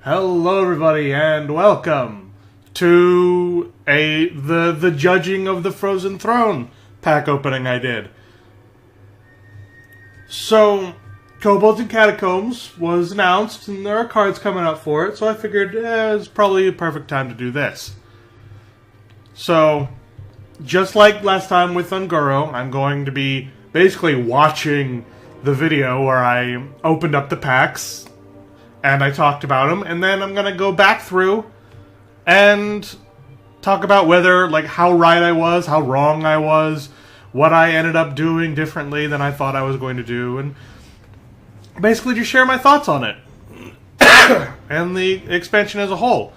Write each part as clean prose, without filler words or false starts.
Hello, everybody, and welcome to the judging of the Frozen Throne pack opening I did. So, Kobolds and Catacombs was announced, and there are cards coming out for it. So I figured it's probably a perfect time to do this. So, just like last time with Ungoro, I'm going to be basically watching the video where I opened up the packs. And I talked about them, and then I'm gonna go back through and talk about whether, like, how right I was, how wrong I was, what I ended up doing differently than I thought I was going to do, and basically just share my thoughts on it. And the expansion as a whole.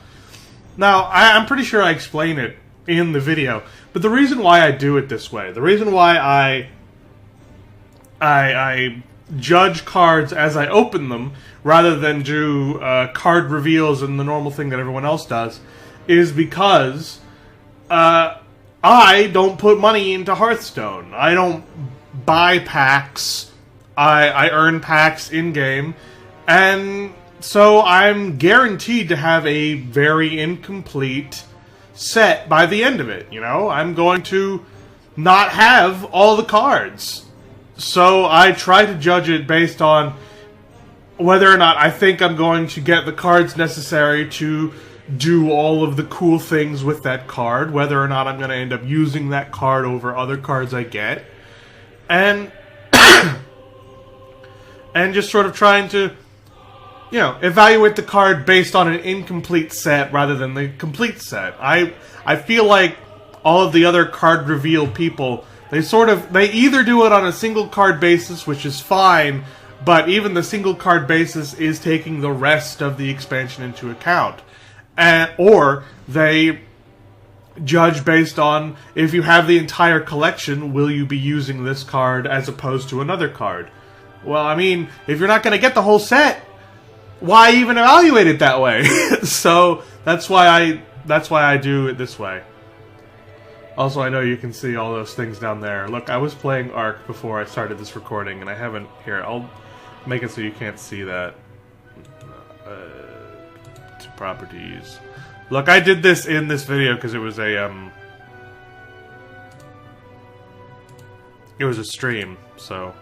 Now, I'm pretty sure I explain it in the video, but the reason why I do it this way, the reason why I judge cards as I open them, rather than do card reveals and the normal thing that everyone else does, is because I don't put money into Hearthstone. I don't buy packs. I earn packs in-game, and so I'm guaranteed to have a very incomplete set by the end of it, you know? I'm going to not have all the cards. So I try to judge it based on whether or not I think I'm going to get the cards necessary to do all of the cool things with that card, whether or not I'm going to end up using that card over other cards I get, and and just sort of trying to, you know, evaluate the card based on an incomplete set rather than the complete set. I feel like all of the other card reveal people, they either do it on a single card basis, which is fine, but even the single card basis is taking the rest of the expansion into account. Or they judge based on, if you have the entire collection, will you be using this card as opposed to another card? Well, I mean, if you're not going to get the whole set, why even evaluate it that way? So that's why I do it this way. Also, I know you can see all those things down there. Look, I was playing Ark before I started this recording, and I haven't... Here, I'll make it so you can't see that. To properties. Look, I did this in this video because it was a, it was a stream, so...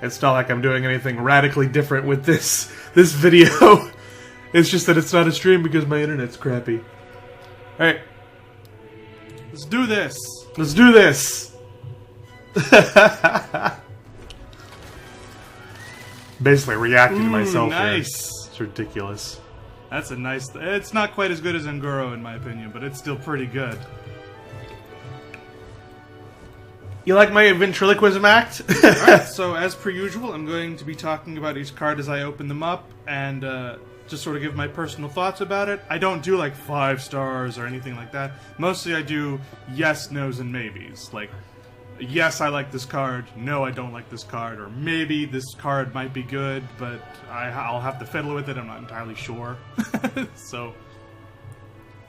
It's not like I'm doing anything radically different with this video. It's just that it's not a stream because my internet's crappy. Alright. Let's do this. Let's do this. Basically reacting to myself nice. Here. It's ridiculous. That's a nice... It's not quite as good as Ungoro in my opinion, but it's still pretty good. You like my ventriloquism act? Alright, so as per usual, I'm going to be talking about each card as I open them up, and just sort of give my personal thoughts about it. I don't do like 5 stars or anything like that. Mostly I do yes, no's, and maybes. Like, yes, I like this card, no, I don't like this card, or maybe this card might be good, but I'll have to fiddle with it, I'm not entirely sure. So,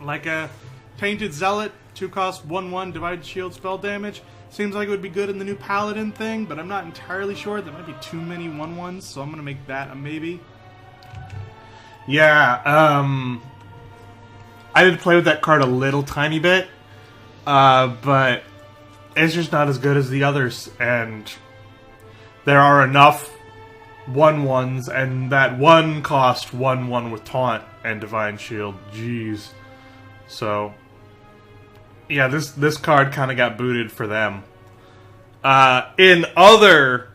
like a Tainted Zealot, 2-cost, 1/1, Divided Shield spell damage. Seems like it would be good in the new Paladin thing, but I'm not entirely sure. There might be too many 1/1s, so I'm going to make that a maybe. Yeah, I did play with that card a little tiny bit, but it's just not as good as the others, and there are enough 1/1s, and that one cost 1/1 with Taunt and Divine Shield, jeez. So, yeah, this card kind of got booted for them. In other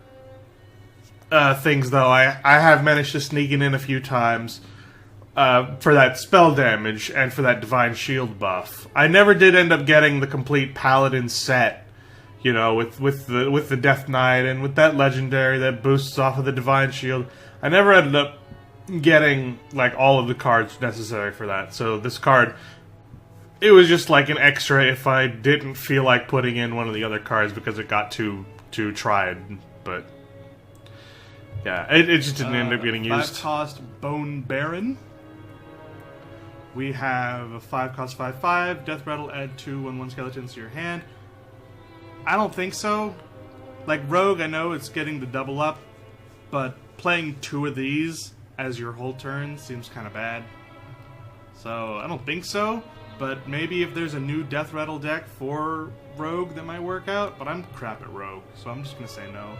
things, though, I have managed to sneak it in a few times for that spell damage and for that Divine Shield buff. I never did end up getting the complete Paladin set, you know, with the Death Knight and with that legendary that boosts off of the Divine Shield. I never ended up getting like all of the cards necessary for that. So this card, it was just like an extra if I didn't feel like putting in one of the other cards because it got too tried, but yeah, it just didn't end up getting used. 5-cost Bone Baron. We have a 5-cost 5/5, Death Rattle, add 2 1/1 skeletons to your hand. I don't think so. Like Rogue, I know it's getting the double up, but playing 2 of these as your whole turn seems kind of bad. So I don't think so, but maybe if there's a new Death Rattle deck for Rogue that might work out, but I'm crap at Rogue, so I'm just going to say no.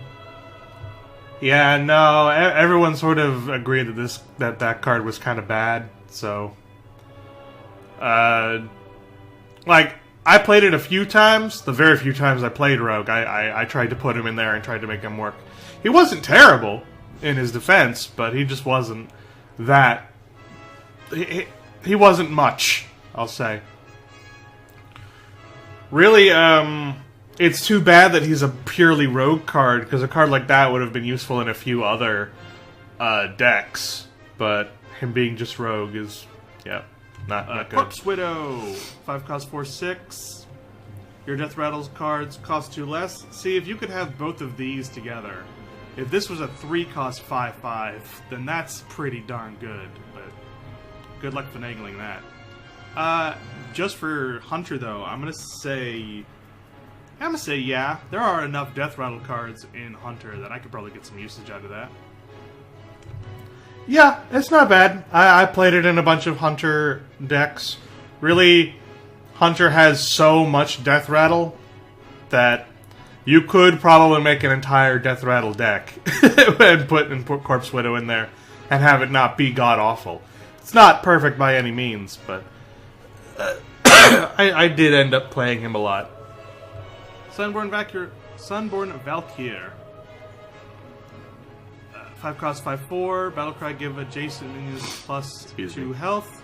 Yeah, no, everyone sort of agreed that that card was kind of bad, so... like, I played it a few times. The very few times I played Rogue, I tried to put him in there and tried to make him work. He wasn't terrible in his defense, but he just wasn't that... He wasn't much, I'll say. Really, it's too bad that he's a purely Rogue card, because a card like that would have been useful in a few other decks. But him being just Rogue is, yeah, not good. Corpse Widow, 5 cost 4/6. Your Death Rattles cards cost 2 less. See, if you could have both of these together, if this was a 3 cost 5/5, then that's pretty darn good. But good luck finagling that. Just for Hunter though, I'm gonna say yeah. There are enough Death Rattle cards in Hunter that I could probably get some usage out of that. Yeah, it's not bad. I played it in a bunch of Hunter decks. Really, Hunter has so much Death Rattle that you could probably make an entire Death Rattle deck and put Corpse Widow in there and have it not be god-awful. It's not perfect by any means, but I did end up playing him a lot. Sunborn Valkyr. 5 cost 5/4. Battlecry give adjacent minions +2 health.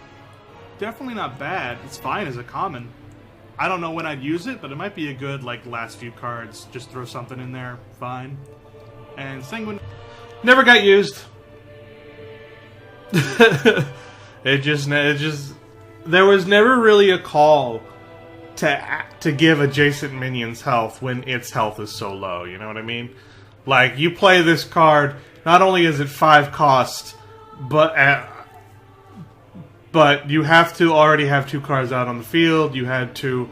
Definitely not bad. It's fine as a common. I don't know when I'd use it, but it might be a good, like, last few cards. Just throw something in there. Fine. And Sanguine... Never got used. It just... There was never really a call to give adjacent minions health when its health is so low, you know what I mean? Like, you play this card, not only is it 5 cost, but you have to already have 2 cards out on the field, you had to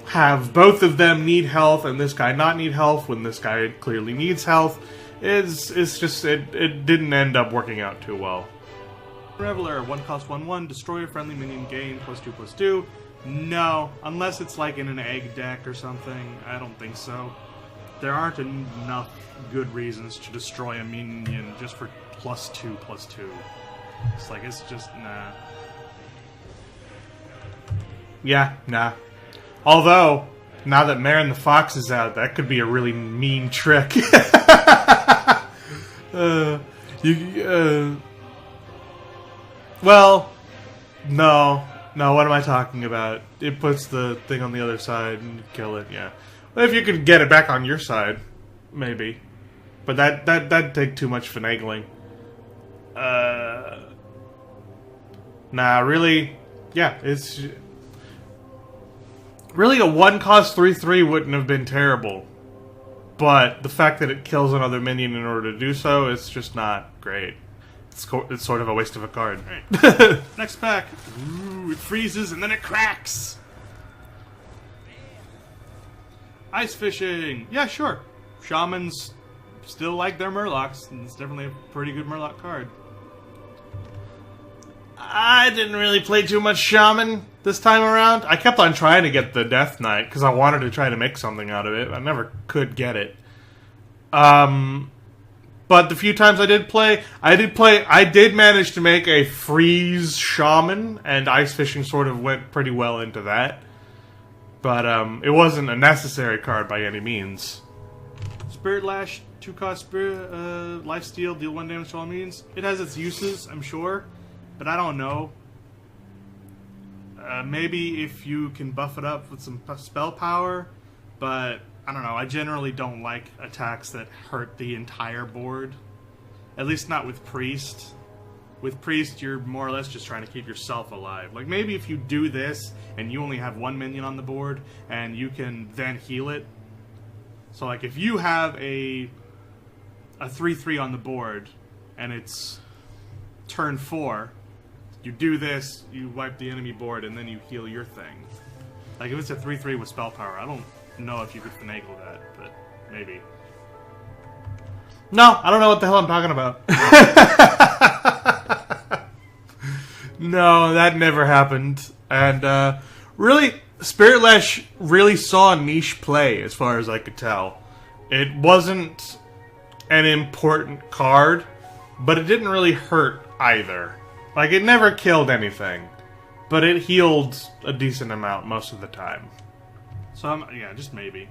have both of them need health, and this guy not need health when this guy clearly needs health. It didn't end up working out too well. Reveler, 1 cost 1/1, destroy a friendly minion, gain +2/+2. No, unless it's like in an egg deck or something. I don't think so. There aren't enough good reasons to destroy a minion just for +2/+2. It's like, it's just, nah. Yeah, nah. Although, now that Marin the Fox is out, that could be a really mean trick. Well, no, what am I talking about? It puts the thing on the other side and kill it, yeah. Well, if you could get it back on your side, maybe. But that'd take too much finagling. Nah, really, yeah, it's... Really, a 1 cost 3/3 wouldn't have been terrible. But the fact that it kills another minion in order to do so, it's just not great. It's sort of a waste of a card. Right. Next pack. Ooh, it freezes and then it cracks. Ice fishing. Yeah, sure. Shamans still like their Murlocs, and it's definitely a pretty good Murloc card. I didn't really play too much Shaman this time around. I kept on trying to get the Death Knight, because I wanted to try to make something out of it. I never could get it. But the few times I did play, I did manage to make a Freeze Shaman, and Ice Fishing sort of went pretty well into that. But, it wasn't a necessary card by any means. Spirit Lash, 2 cost Spirit, Lifesteal, deal 1 damage to all minions. It has its uses, I'm sure, but I don't know. Maybe if you can buff it up with some spell power, but I don't know. I generally don't like attacks that hurt the entire board. At least not with Priest. With Priest, you're more or less just trying to keep yourself alive. Like, maybe if you do this, and you only have 1 minion on the board, and you can then heal it. So, like, if you have a 3/3 on the board, and it's turn 4, you do this, you wipe the enemy board, and then you heal your thing. Like, if it's a 3/3 with spell power, I don't know if you could finagle that, but maybe. No, I don't know what the hell I'm talking about. No, that never happened. And really, Spirit Lash really saw niche play, as far as I could tell. It wasn't an important card, but it didn't really hurt either. Like, it never killed anything, but it healed a decent amount most of the time. So, yeah, just maybe.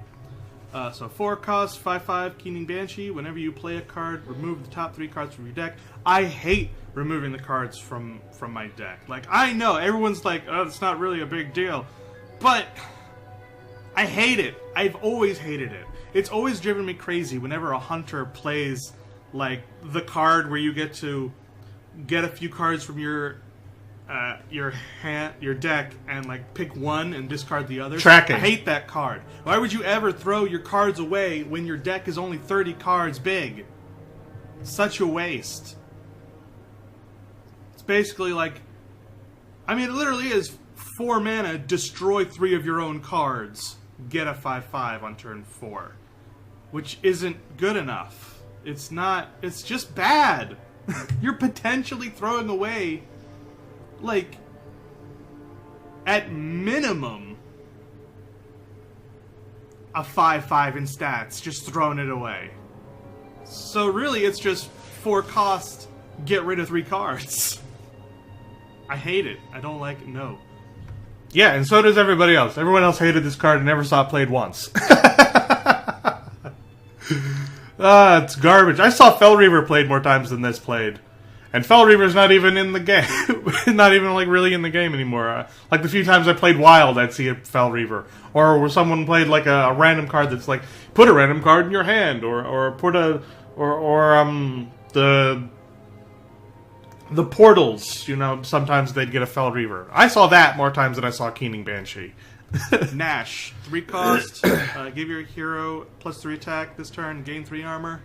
So 4 cost, 5/5, Keening Banshee. Whenever you play a card, remove the top 3 cards from your deck. I hate removing the cards from my deck. Like, I know, everyone's like, oh, it's not really a big deal. But I hate it. I've always hated it. It's always driven me crazy whenever a hunter plays, like, the card where you get to get a few cards from your deck and like pick one and discard the others. Tracking. I hate that card. Why would you ever throw your cards away when your deck is only 30 cards big? Such a waste. It's basically like, I mean, it literally is 4 mana, destroy 3 of your own cards, get a 5/5 on turn 4, which isn't good enough. It's not. It's just bad. You're potentially throwing away, like, at minimum, a 5/5 in stats, just throwing it away. So really, it's just 4 cost, get rid of 3 cards. I hate it. I don't like it, no. Yeah, and so does everybody else. Everyone else hated this card and never saw it played once. It's garbage. I saw Fell Reaver played more times than this played. And Fell Reaver's not even in the game. Not even, like, really in the game anymore. Like, the few times I played Wild, I'd see a Fell Reaver. Or where someone played, like, a random card that's like, put a random card in your hand. Or put a... The portals, you know, sometimes they'd get a Fell Reaver. I saw that more times than I saw Keening Banshee. Nash, 3 cost, give your hero +3 attack this turn, gain 3 armor.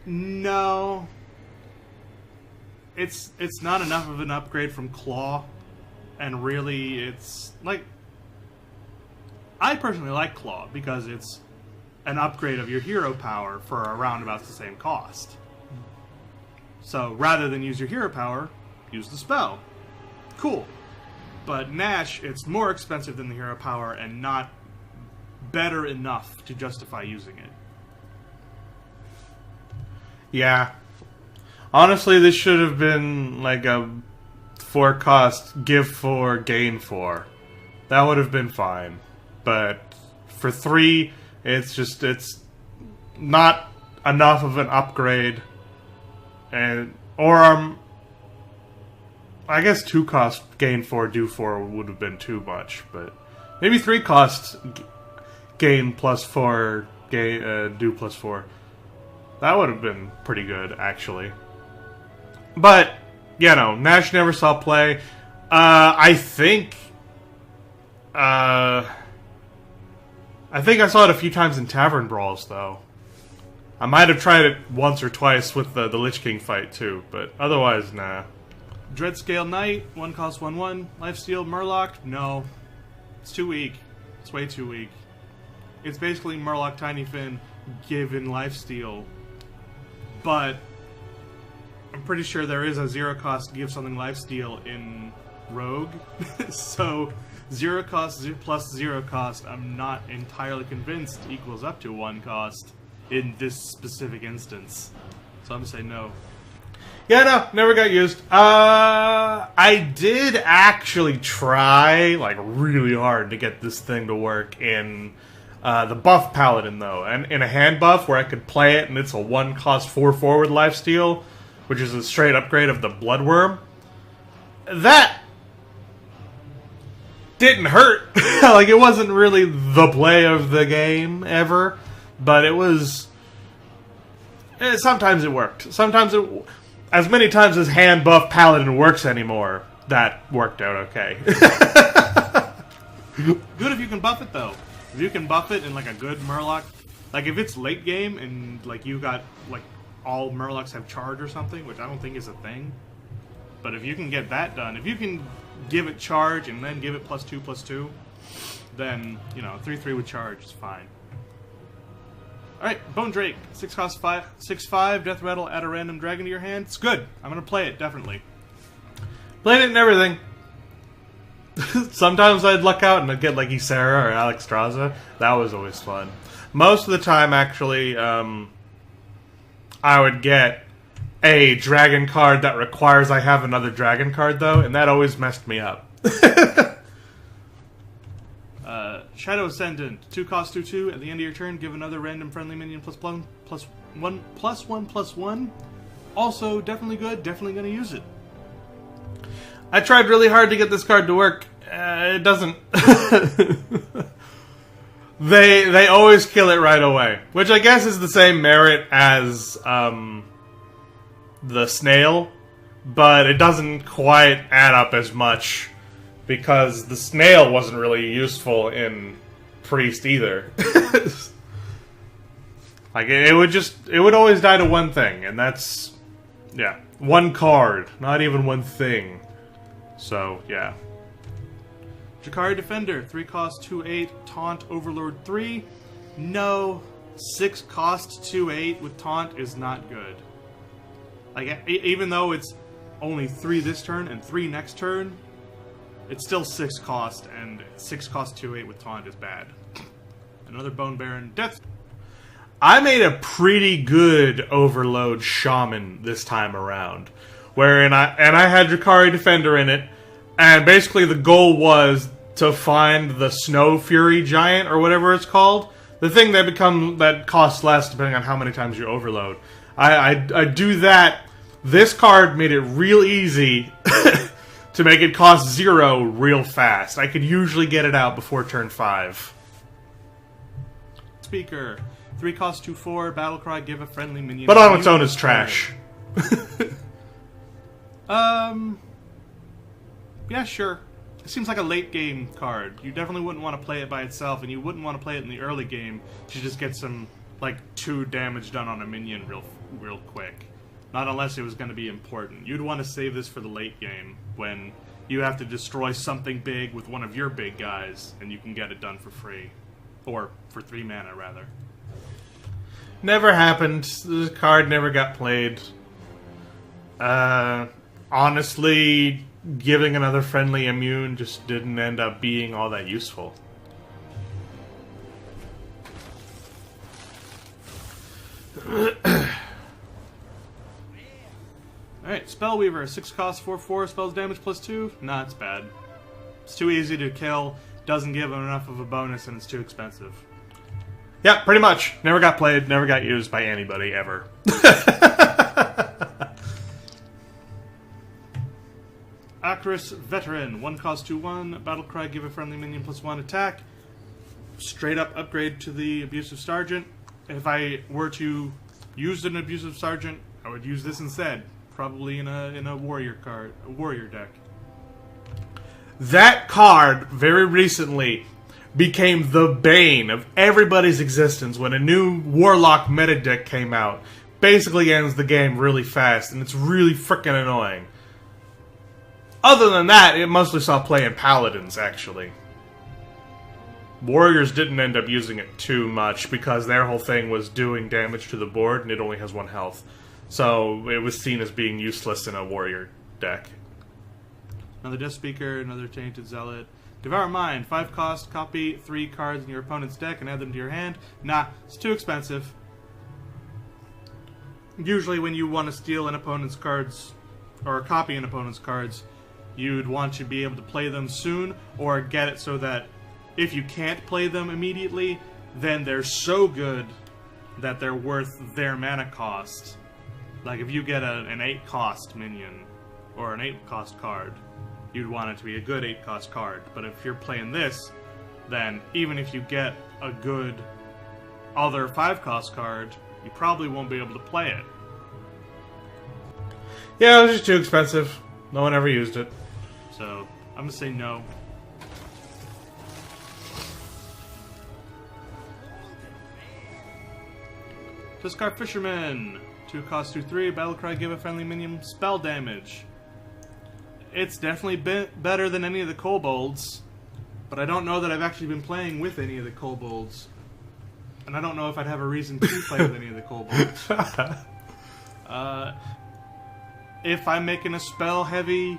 No. It's not enough of an upgrade from Claw, and really it's, like, I personally like Claw, because it's an upgrade of your hero power for around about the same cost. So, rather than use your hero power, use the spell. Cool. But Nash, it's more expensive than the hero power and not better enough to justify using it. Yeah. Honestly, this should have been like a 4 cost, give 4, gain 4. That would have been fine. But for 3, it's not enough of an upgrade. I guess 2 cost, gain 4, do 4 would have been too much, but maybe 3 costs, gain +4, do +4. That would have been pretty good, actually. But, you know, Nash never saw play. I think I saw it a few times in Tavern Brawls, though. I might have tried it once or twice with the Lich King fight, too, but otherwise, nah. Dreadscale Knight, 1 cost, 1/1. Lifesteal Murloc, no. It's too weak. It's way too weak. It's basically Murloc Tiny Fin given lifesteal. But I'm pretty sure there is a 0 cost to give something lifesteal in Rogue. So 0 cost plus 0 cost, I'm not entirely convinced equals up to 1 cost in this specific instance. So I'm gonna say no. Yeah, no, never got used. I did actually try, like, really hard to get this thing to work in the buff Paladin, though. And in a hand buff where I could play it, and it's a 1 cost 4 forward lifesteal, which is a straight upgrade of the Bloodworm. That didn't hurt. Like, it wasn't really the play of the game ever, but it was... sometimes it worked. Sometimes it... As many times as hand buff Paladin works anymore, that worked out okay. Good if you can buff it, though. If you can buff it in, like, a good Murloc... Like, if it's late game and, like, you got, like, all Murlocs have charge or something, which I don't think is a thing. But if you can get that done, if you can give it charge and then give it +2/+2, then, you know, 3/3 with charge is fine. Alright, Bone Drake, 6 cost 6/5, Death Rattle, add a random dragon to your hand. It's good. I'm gonna play it, definitely. Played it and everything. Sometimes I'd luck out and I'd get like Ysera or Alexstrasza. That was always fun. Most of the time, actually, I would get a dragon card that requires I have another dragon card, though, and that always messed me up. Shadow Ascendant, 2 cost 2/2. At the end of your turn, give another random friendly minion +1/+1/+1. Also, definitely good. Definitely going to use it. I tried really hard to get this card to work. It doesn't. They always kill it right away, which I guess is the same merit as the snail, but it doesn't quite add up as much because the snail wasn't really useful in Priest either. Like it would always die to one thing, and that's one card, not even one thing. So yeah. Jakari Defender, 3 cost 2/8, Taunt Overlord 3. No, 6 cost 2/8 with Taunt is not good. Like, even though it's only 3 this turn and 3 next turn, it's still 6 cost, and 6 cost 2/8 with Taunt is bad. Another Bone Baron, Death. I made a pretty good Overload Shaman this time around, wherein I had Jakari Defender in it, and basically the goal was to find the Snow Fury Giant, or whatever it's called. The thing that costs less depending on how many times you overload. I do that. This card made it real easy to make it cost 0 real fast. I could usually get it out before turn 5. Speaker, 3 cost 2/4, Battlecry, give a friendly minion. But on its own is trash. Yeah, sure. It seems like a late game card. You definitely wouldn't want to play it by itself, and you wouldn't want to play it in the early game to just get some, like, 2 damage done on a minion real quick. Not unless it was going to be important. You'd want to save this for the late game, when you have to destroy something big with one of your big guys, and you can get it done for free. Or for 3 mana, rather. Never happened. The card never got played. Honestly, giving another friendly immune just didn't end up being all that useful. Alright, Spellweaver, 6 cost 4/4, spells damage +2. Nah, it's bad. It's too easy to kill, doesn't give enough of a bonus, and it's too expensive. Yeah, pretty much. Never got played, never got used by anybody, ever. Acris Veteran, 1 cost 2/1, Battlecry, give a friendly minion +1 attack. Straight up upgrade to the Abusive Sergeant. If I were to use an Abusive Sergeant, I would use this instead. Probably in a warrior deck. That card, very recently, became the bane of everybody's existence when a new Warlock meta deck came out. Basically ends the game really fast, and it's really frickin' annoying. Other than that, it mostly saw play in Paladins, actually. Warriors didn't end up using it too much, because their whole thing was doing damage to the board, and it only has 1 health. So it was seen as being useless in a warrior deck. Another Death Speaker, another Tainted Zealot. Devour Mind, 5 cost, copy 3 cards in your opponent's deck and add them to your hand. Nah, it's too expensive. Usually when you want to steal an opponent's cards, or copy an opponent's cards, you'd want to be able to play them soon, or get it so that if you can't play them immediately, then they're so good that they're worth their mana cost. Like if you get an 8 cost minion, or an 8 cost card, you'd want it to be a good 8 cost card. But if you're playing this, then even if you get a good other 5 cost card, you probably won't be able to play it. Yeah, it was just too expensive. No one ever used it. So, I'm gonna say no. Discard Fisherman. 2 cost 2/3, Battlecry, give a friendly minion spell damage. It's definitely better than any of the kobolds, but I don't know that I've actually been playing with any of the kobolds. And I don't know if I'd have a reason to play with any of the kobolds. If I'm making a spell-heavy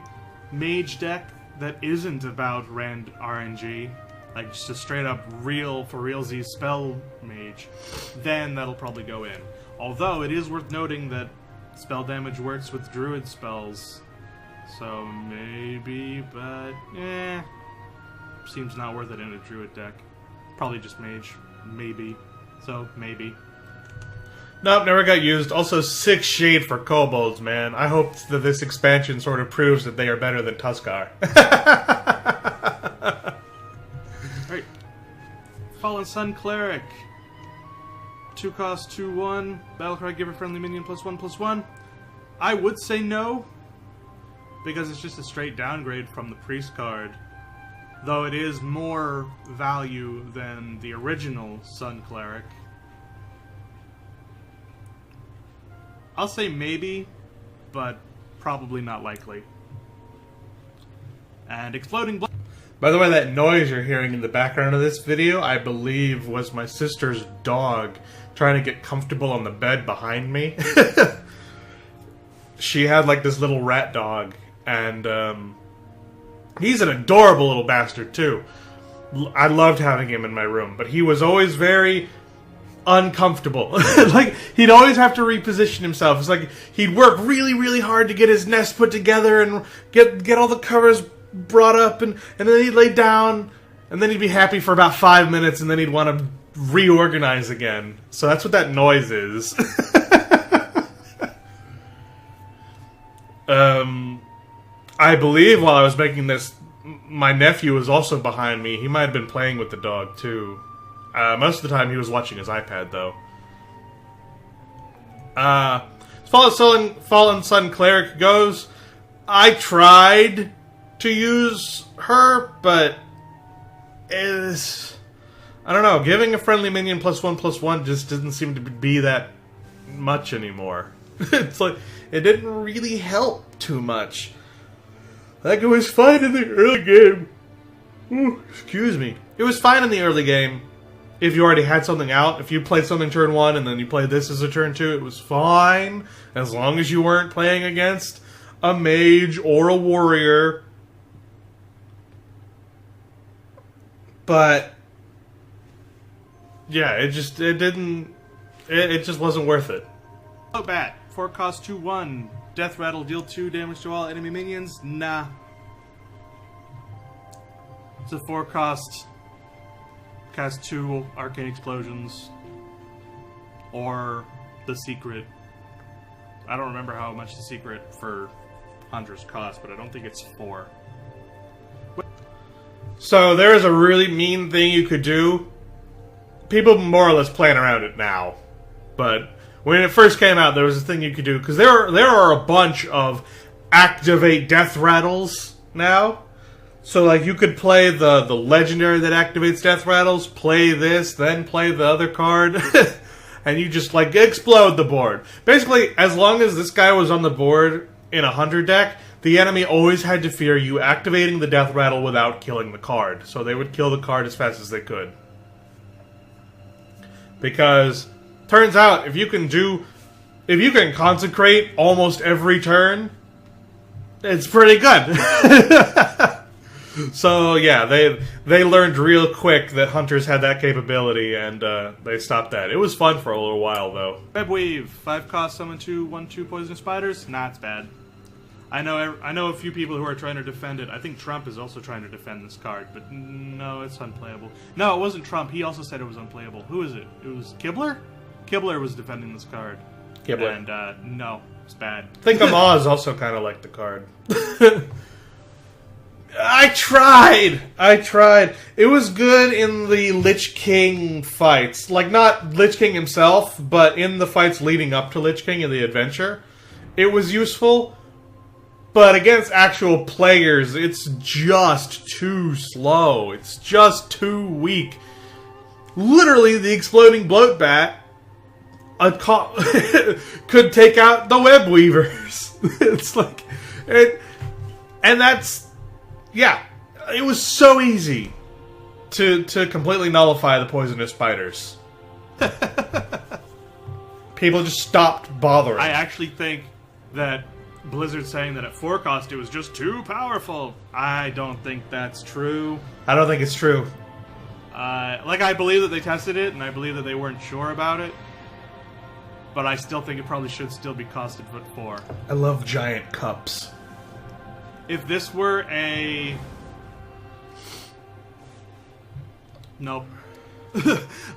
mage deck that isn't about rand RNG, like just a straight up real for realsy spell mage, then that'll probably go in. Although it is worth noting that spell damage works with druid spells, so maybe, but seems not worth it in a druid deck. Probably just mage, maybe. So maybe. Nope, never got used. Also, 6 shade for kobolds, man. I hope that this expansion sort of proves that they are better than Tuskar. Alright. Fallen Sun Cleric. 2 cost, 2/1. Battlecry, give a friendly minion +1/+1. I would say no, because it's just a straight downgrade from the Priest card. Though it is more value than the original Sun Cleric. I'll say maybe, but probably not likely. And Exploding Blood. By the way, that noise you're hearing in the background of this video, I believe was my sister's dog trying to get comfortable on the bed behind me. She had like this little rat dog, and he's an adorable little bastard too. I loved having him in my room, but he was always very uncomfortable. Like, he'd always have to reposition himself. It's like he'd work really, really hard to get his nest put together and get all the covers brought up, and then he'd lay down, and then he'd be happy for about 5 minutes, and then he'd want to reorganize again. So that's what that noise is. I believe while I was making this, my nephew was also behind me. He might have been playing with the dog too. Most of the time he was watching his iPad though. Fallen Sun Cleric goes. I tried to use her, but I don't know, giving a friendly minion +1/+1 just doesn't seem to be that much anymore. It's like, it didn't really help too much. Like, it was fine in the early game. Ooh, excuse me. It was fine in the early game if you already had something out. If you played something turn 1 and then you played this as a turn 2, it was fine. As long as you weren't playing against a mage or a warrior. But yeah, it just wasn't worth it. Oh, bat. 4 cost, 2/1. Death Rattle, deal 2 damage to all enemy minions. Nah. It's a 4 cost. Cast 2 Arcane Explosions. Or the secret. I don't remember how much the secret for Hunter's cost, but I don't think it's 4. So there is a really mean thing you could do. People more or less playing around it now, but when it first came out, there was a thing you could do, because there are a bunch of activate death rattles now. So like, you could play the legendary that activates death rattles, play this, then play the other card, and you just like explode the board. Basically, as long as this guy was on the board in a hunter deck, the enemy always had to fear you activating the death rattle without killing the card. So they would kill the card as fast as they could. Because turns out if you can consecrate almost every turn, it's pretty good. So yeah, they learned real quick that hunters had that capability, and they stopped that. It was fun for a little while though. Webweave, 5 cost, summon 2, 1/2 poisonous spiders. Nah, it's bad. I know a few people who are trying to defend it. I think Trump is also trying to defend this card, but no, it's unplayable. No, it wasn't Trump. He also said it was unplayable. Who is it? It was Kibler? Kibler was defending this card. Kibler. And no, it's bad. I think Amaz also kind of liked the card. I tried. It was good in the Lich King fights. Like, not Lich King himself, but in the fights leading up to Lich King in the adventure. It was useful. But against actual players, it's just too slow. It's just too weak. Literally, the Exploding Bloat Bat could take out the Web Weavers. It's like... And that's... Yeah. It was so easy to completely nullify the poisonous spiders. People just stopped bothering. I actually think that Blizzard saying that at 4 cost it was just too powerful. I don't think that's true. I don't think it's true. Like, I believe that they tested it, and I believe that they weren't sure about it. But I still think it probably should still be costed at 4. I love giant cups. If this were a... Nope.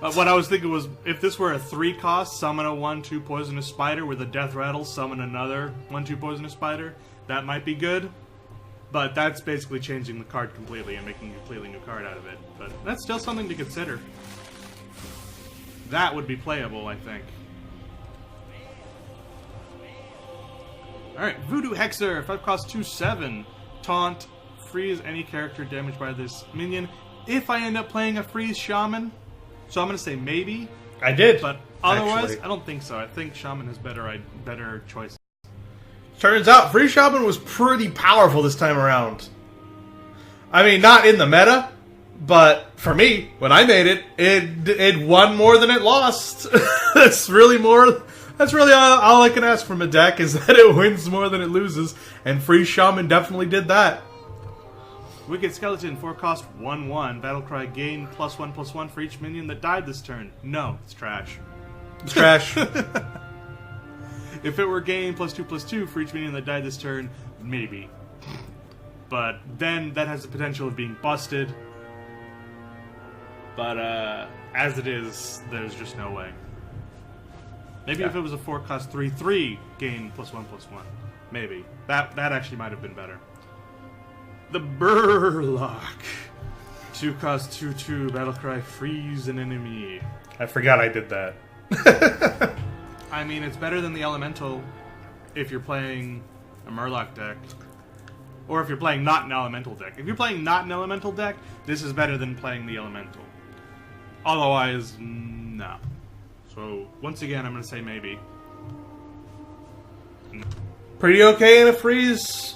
What I was thinking was, if this were a 3 cost, summon a 1/2 poisonous spider with a death rattle, summon another 1/2 poisonous spider, that might be good. But that's basically changing the card completely and making a completely new card out of it. But that's still something to consider. That would be playable, I think. Alright, Voodoo Hexer, 5 cost 2/7. Taunt, freeze any character damaged by this minion. If I end up playing a freeze shaman, so I'm going to say maybe. I did. But otherwise, actually. I don't think so. I think shaman has better choices. Turns out, Free Shaman was pretty powerful this time around. I mean, not in the meta, but for me, when I made it, it won more than it lost. That's really all I can ask from a deck, is that it wins more than it loses, and Free Shaman definitely did that. Wicked Skeleton, 4 cost 1/1. Battlecry, gain +1/+1 for each minion that died this turn. No, it's trash. It's trash. If it were gain +2/+2 for each minion that died this turn, maybe. But then that has the potential of being busted. But as it is, there's just no way. Maybe if it was a 4 cost 3/3 gain +1/+1. Maybe. That actually might have been better. The Burlock. 2 cost 2/2. Battlecry, freeze an enemy. I forgot I did that. I mean, it's better than the Elemental if you're playing a Murloc deck. Or if you're playing not an Elemental deck. If you're playing not an Elemental deck, this is better than playing the Elemental. Otherwise, no. So, once again, I'm going to say maybe. Pretty okay in a freeze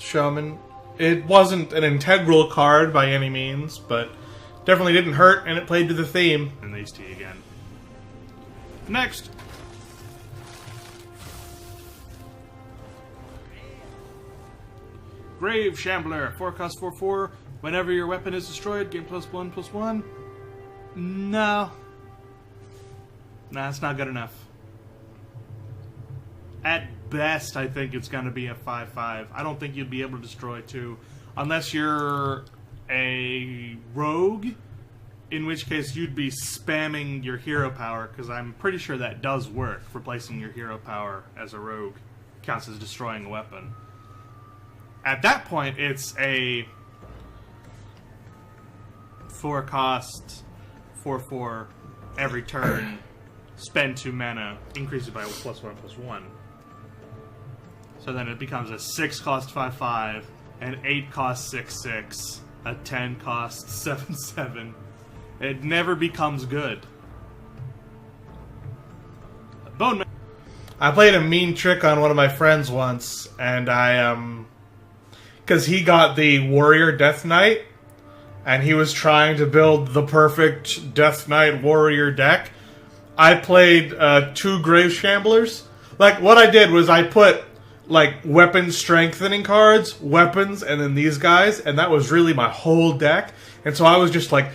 shaman. It wasn't an integral card by any means, but definitely didn't hurt, and it played to the theme. And these T again. Next! Grave Shambler, 4 cost 4/4. Whenever your weapon is destroyed, gain +1/+1. No. Nah, it's not good enough. At best, I think it's going to be a 5/5. I don't think you'd be able to destroy 2. Unless you're a rogue, in which case you'd be spamming your hero power, because I'm pretty sure that does work. Replacing your hero power as a rogue counts as destroying a weapon. At that point, it's a 4 cost 4/4 every turn. Spend 2 mana, increase it by +1/+1. So then it becomes a 6 cost 5/5, an 8 cost 6/6, a 10 cost 7/7. It never becomes good. Bone Man. I played a mean trick on one of my friends once, and because he got the Warrior Death Knight, and he was trying to build the perfect Death Knight Warrior deck. I played 2 Grave Shamblers. Like, what I did was I put, like, weapon strengthening cards, weapons, and then these guys, and that was really my whole deck. And so I was just, like,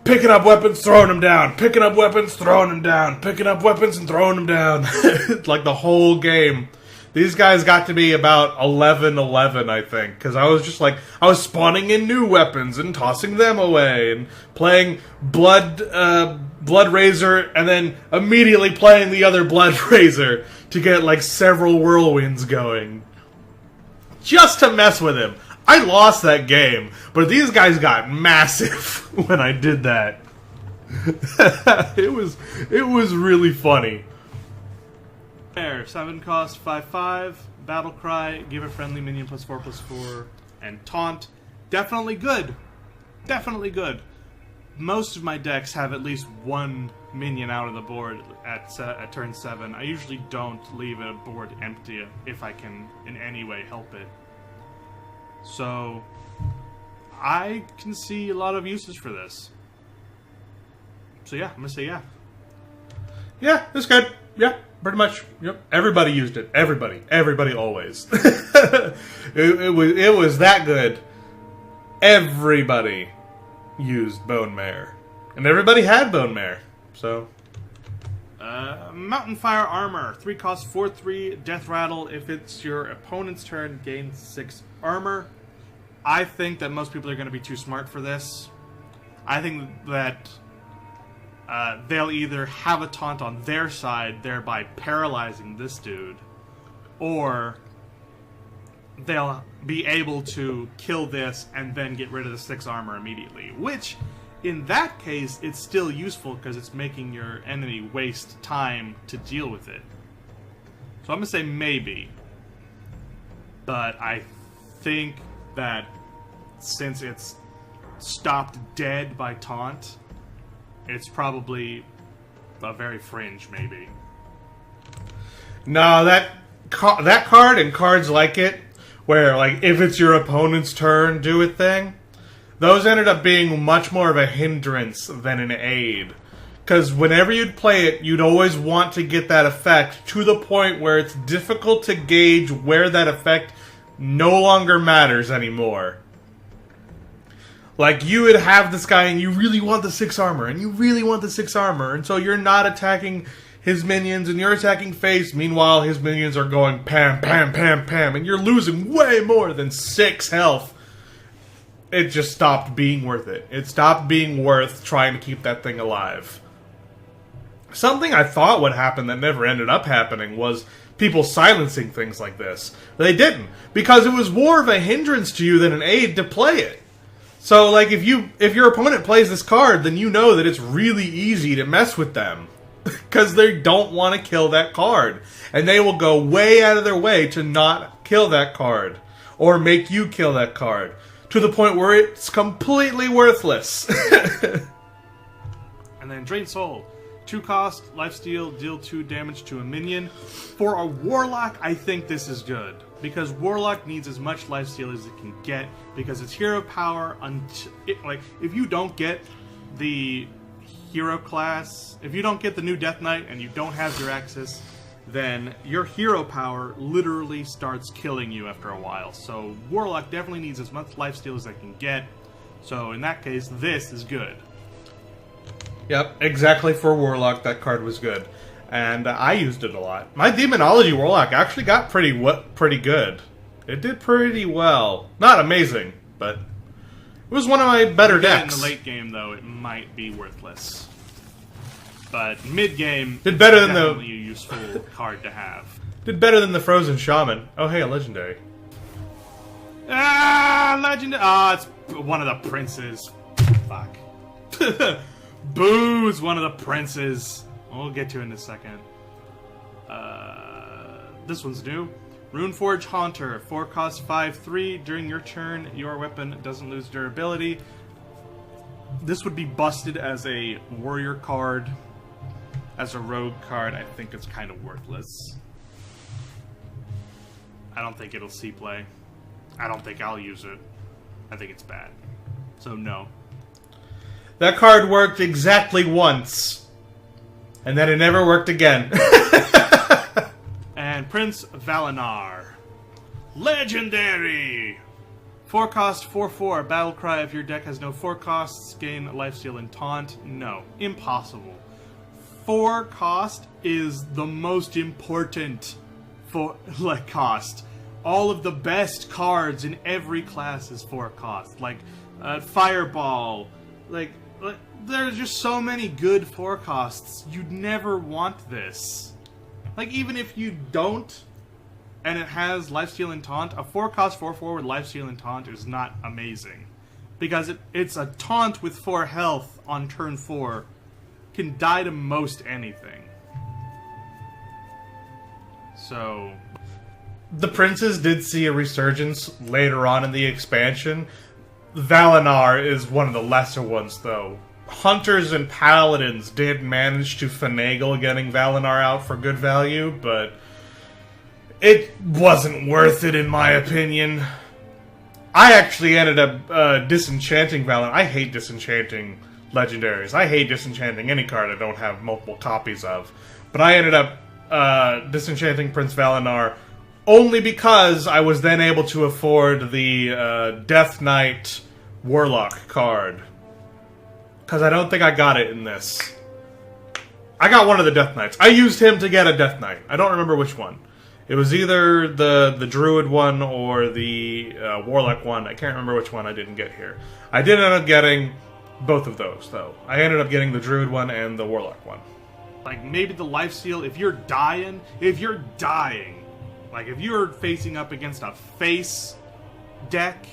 picking up weapons, throwing them down, picking up weapons, throwing them down, picking up weapons and throwing them down. Like, the whole game. These guys got to be about 11-11, I think, because I was just like, I was spawning in new weapons and tossing them away, and playing Blood Razor, and then immediately playing the other Blood Razor to get, like, several whirlwinds going. Just to mess with him. I lost that game, but these guys got massive when I did that. It was really funny. 7 cost 5/5. Battlecry, give a friendly minion +4/+4, and Taunt. Definitely good. Definitely good. Most of my decks have at least 1 minion out of the board at turn 7. I usually don't leave a board empty if I can in any way help it. So, I can see a lot of uses for this. So yeah, I'm gonna say yeah. Yeah, it's good. Yeah, pretty much. Yep, everybody used it. Everybody always. it was that good. Everybody used Bone Mare, and everybody had Bone Mare. So, Mountain Fire Armor, 3 cost 4/3 Death Rattle. If it's your opponent's turn, gain 6 armor. I think that most people are going to be too smart for this. I think that they'll either have a taunt on their side, thereby paralyzing this dude, or they'll be able to kill this and then get rid of the 6 armor immediately. Which, in that case, it's still useful because it's making your enemy waste time to deal with it. So I'm going to say maybe. But I think that since it's stopped dead by taunt, it's probably a very fringe maybe. No, that card and cards like it, where like if it's your opponent's turn, do a thing, those ended up being much more of a hindrance than an aid. Because whenever you'd play it, you'd always want to get that effect to the point where it's difficult to gauge where that effect no longer matters anymore. Like, you would have this guy and you really want the 6 armor, and you really want the 6 armor, and so you're not attacking his minions and you're attacking face. Meanwhile, his minions are going pam, pam, pam, pam, and you're losing way more than 6 health. It just stopped being worth it. It stopped being worth trying to keep that thing alive. Something I thought would happen that never ended up happening was people silencing things like this. They didn't, because it was more of a hindrance to you than an aid to play it. So, like, if your opponent plays this card, then you know that it's really easy to mess with them. Because they don't want to kill that card. And they will go way out of their way to not kill that card. Or make you kill that card. To the point where it's completely worthless. And then Drain Soul. 2 cost, lifesteal, deal 2 damage to a minion. For a Warlock, I think this is good. Because Warlock needs as much lifesteal as it can get. Because it's hero power. If you don't get the hero class, if you don't get the new Death Knight and you don't have Jiraxis, then your hero power literally starts killing you after a while. So Warlock definitely needs as much lifesteal as it can get. So in that case, this is good. Yep, exactly for Warlock, that card was good. And I used it a lot. My Demonology Warlock actually got pretty good. It did pretty well. Not amazing, but it was one of my better decks. In the late game, though, it might be worthless. But mid-game, did better than definitely a useful card to have. Did better than the Frozen Shaman. Oh, hey, a legendary. Legendary. It's one of the princes. Fuck. Boo's one of the princes. We'll get to it in a second. This one's new. Runeforge Haunter. 4 cost 5/3. During your turn, your weapon doesn't lose durability. This would be busted as a warrior card. As a rogue card, I think it's kind of worthless. I don't think it'll see play. I don't think I'll use it. I think it's bad. So no. That card worked exactly once. And then it never worked again. And Prince Valinar. Legendary! 4 cost, 4/4. Battle Cry. If your deck has no 4 costs, gain lifesteal and taunt. No. Impossible. 4 cost is the most important cost. All of the best cards in every class is 4 cost. Like, Fireball. There's just so many good 4 costs. You'd never want this. Like, even if you don't, and it has lifesteal and taunt, a 4 cost 4/4 with lifesteal and taunt is not amazing. Because it's a taunt with 4 health on turn 4. Can die to most anything. So the princes did see a resurgence later on in the expansion. Valinar is one of the lesser ones, though. Hunters and Paladins did manage to finagle getting Valinar out for good value, but it wasn't worth it in my opinion. I actually ended up disenchanting Valinar. I hate disenchanting legendaries. I hate disenchanting any card I don't have multiple copies of. But I ended up Disenchanting Prince Valinar, only because I was then able to afford the Death Knight Warlock card. Because I don't think I got it in this. I got one of the Death Knights. I used him to get a Death Knight. I don't remember which one. It was either the Druid one or the Warlock one. I can't remember which one I didn't get here. I did end up getting both of those, though. I ended up getting the Druid one and the Warlock one. Like, maybe the lifesteal, if you're dying, like, if you're facing up against a face deck,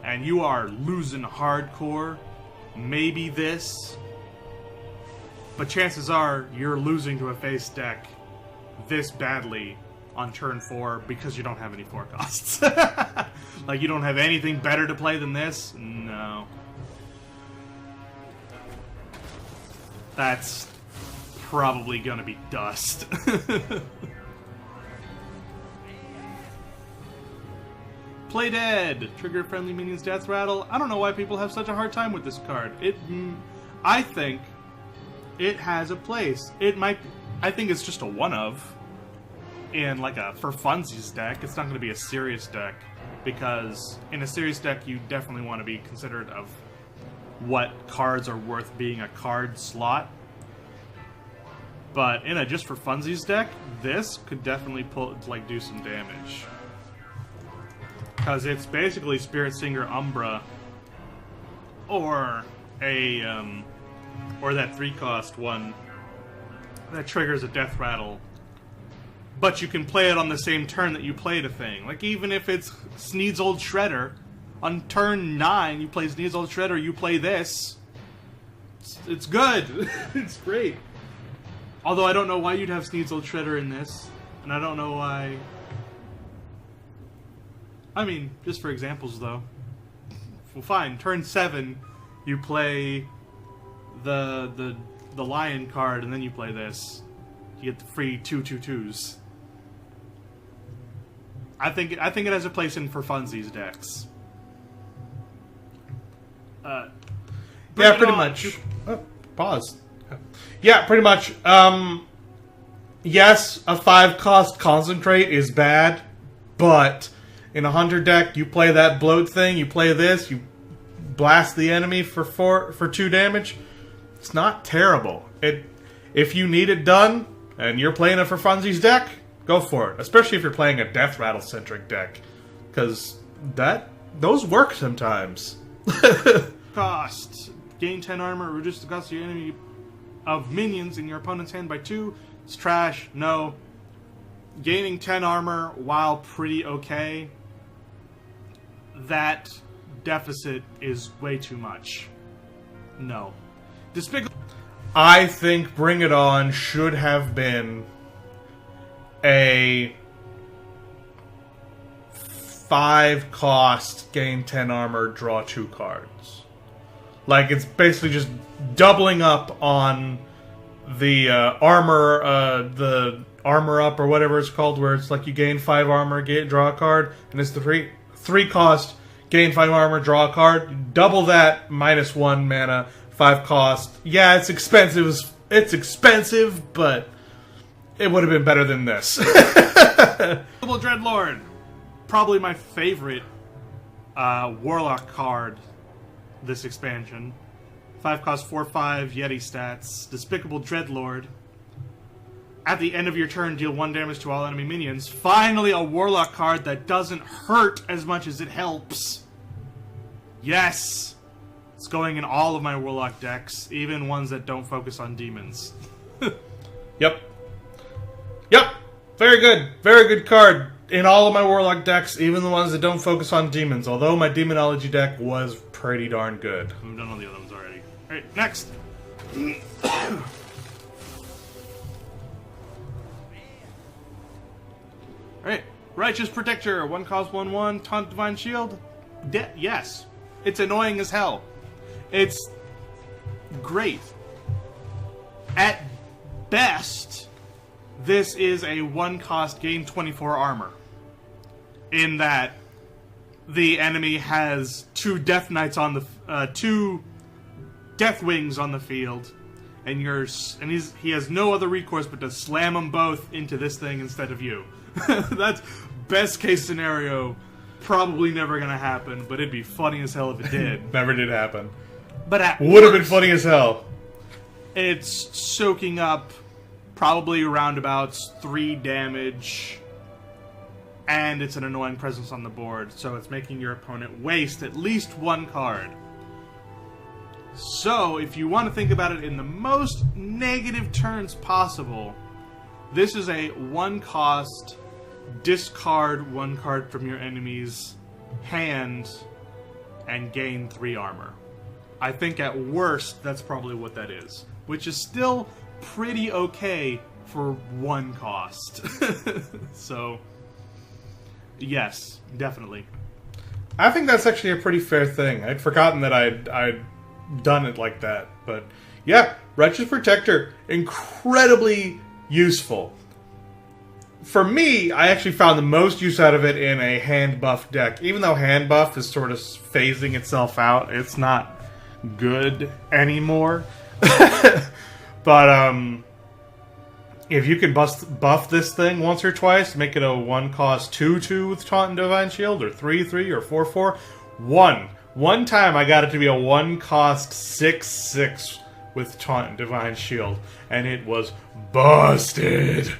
and you are losing hardcore, maybe this. But chances are, you're losing to a face deck this badly on turn 4 because you don't have any 4 costs. Like, you don't have anything better to play than this? No. That's probably gonna be dust. Play Dead! Trigger friendly minions death rattle. I don't know why people have such a hard time with this card. I think it has a place. I think it's just a one-of in like a for funsies deck. It's not going to be a serious deck, because in a serious deck you definitely want to be considerate of what cards are worth being a card slot. But in a just for funsies deck, this could definitely do some damage. Because it's basically Spirit Singer Umbra, or or that 3-cost one that triggers a death rattle. But you can play it on the same turn that you played a thing. Like, even if it's Sneed's Old Shredder, on turn 9 you play Sneed's Old Shredder, you play this. It's good. It's great. Although I don't know why you'd have Sneed's Old Shredder in this, and I don't know why. I mean, just for examples, though. Well, fine. Turn 7, you play the Lion card, and then you play this. You get the free 2/2/2s. I think it has a place in for funsies decks. Yeah, pretty much. Oh, pause. Yeah, pretty much. Yes, a 5-cost concentrate is bad, but in a hunter deck, you play that bloat thing, you play this, you blast the enemy for 2 damage. It's not terrible. If you need it done, and you're playing a for funsies deck, go for it. Especially if you're playing a death rattle centric deck, because those work sometimes. Cost: gain 10 armor, reduce the cost of your enemy of minions in your opponent's hand by 2. It's trash. No. Gaining 10 armor, while pretty okay, that deficit is way too much. No. Despicable. I think Bring It On should have been a 5-cost, gain 10 armor, draw 2 cards. Like, it's basically just doubling up on the armor up, or whatever it's called, where it's like you gain 5 armor, draw a card, and it's the 3-cost, gain 5 armor, draw a card. Double that, -1 mana, 5 cost. Yeah, it's expensive. It's expensive, but it would have been better than this. Dreadlord, probably my favorite Warlock card this expansion. 5 cost, 4/5 Yeti stats. Despicable Dreadlord. At the end of your turn, deal 1 damage to all enemy minions. Finally, a Warlock card that doesn't hurt as much as it helps. Yes! It's going in all of my Warlock decks, even ones that don't focus on demons. Yep. Very good. Very good card in all of my Warlock decks, even the ones that don't focus on demons. Although my Demonology deck was pretty darn good. We've done all the other ones already. Alright, next! Alright, Righteous Protector, 1 cost, 1/1, Taunt Divine Shield. Yes. It's annoying as hell. It's great. At best, this is a 1-cost, gain 24 armor. In that the enemy has 2 Death Knights on the 2 Death Wings on the field, and he has no other recourse but to slam them both into this thing instead of you. That's best case scenario. Probably never gonna happen, but it'd be funny as hell if it did. Never did happen. But would have been funny as hell. It's soaking up probably roundabouts 3 damage, and it's an annoying presence on the board, so it's making your opponent waste at least 1 card. So, if you want to think about it in the most negative terms possible, this is a 1-cost, discard 1 card from your enemy's hand, and gain 3 armor. I think at worst, that's probably what that is. Which is still pretty okay for 1 cost. So, yes, definitely. I think that's actually a pretty fair thing. I'd forgotten that I'd done it like that. But, yeah, Wretched Protector, incredibly useful. For me, I actually found the most use out of it in a hand buff deck. Even though hand buff is sort of phasing itself out, it's not good anymore. But if you can buff this thing once or twice, make it a 1-cost 2/2 with Taunt and Divine Shield, or 3/3, or 4/4. One time I got it to be a 1-cost 6/6 with Taunt and Divine Shield, and it was busted.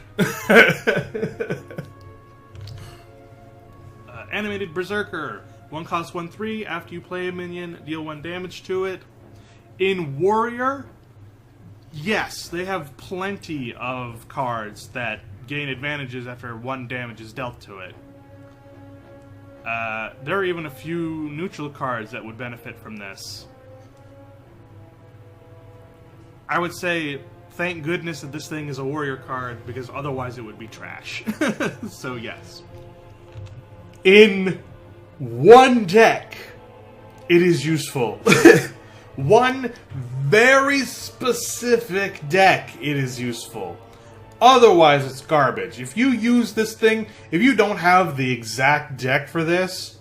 Animated Berserker. 1-cost 1/3. After you play a minion, deal 1 damage to it. In Warrior, yes, they have plenty of cards that gain advantages after 1 damage is dealt to it. There are even a few neutral cards that would benefit from this. I would say, thank goodness that this thing is a warrior card, because otherwise it would be trash. So yes. In one deck, it is useful. One very specific deck, it is useful. Otherwise, it's garbage. If you use this thing, if you don't have the exact deck for this,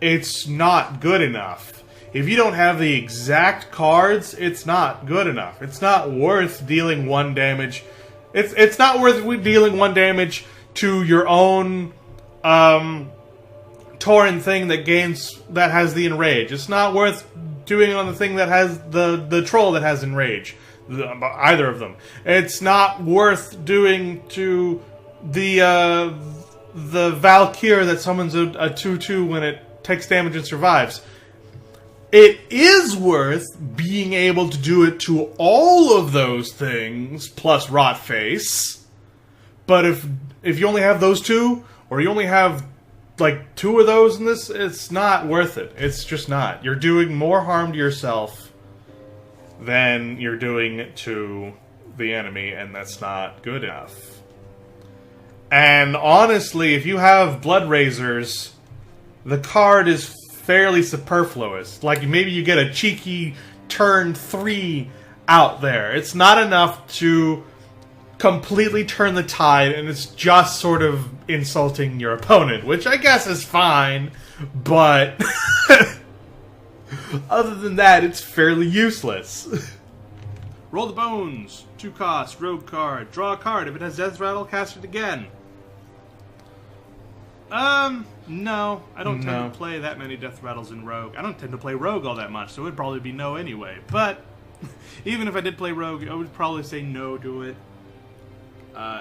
it's not good enough. If you don't have the exact cards, it's not good enough. It's not worth dealing 1 damage. It's not worth dealing 1 damage to your own Tauren thing that has the Enrage. It's not worth doing on the thing that has the troll that has Enrage. Either of them. It's not worth doing to the Valkyr that summons a 2/2 when it takes damage and survives. It is worth being able to do it to all of those things, plus Rotface. But if you only have those 2, or you only have like 2 of those in this, it's not worth it. It's just not. You're doing more harm to yourself than you're doing to the enemy, and that's not good enough. And honestly, if you have Blood Razors, the card is fairly superfluous. Like, maybe you get a cheeky turn 3 out there. It's not enough to completely turn the tide, and it's just sort of insulting your opponent, which I guess is fine, but other than that, it's fairly useless. Roll the Bones. 2 cost, rogue card. Draw a card. If it has Death Rattle, cast it again. No. I don't tend to play that many Death Rattles in Rogue. I don't tend to play Rogue all that much, so it would probably be no anyway. But, even if I did play Rogue, I would probably say no to it.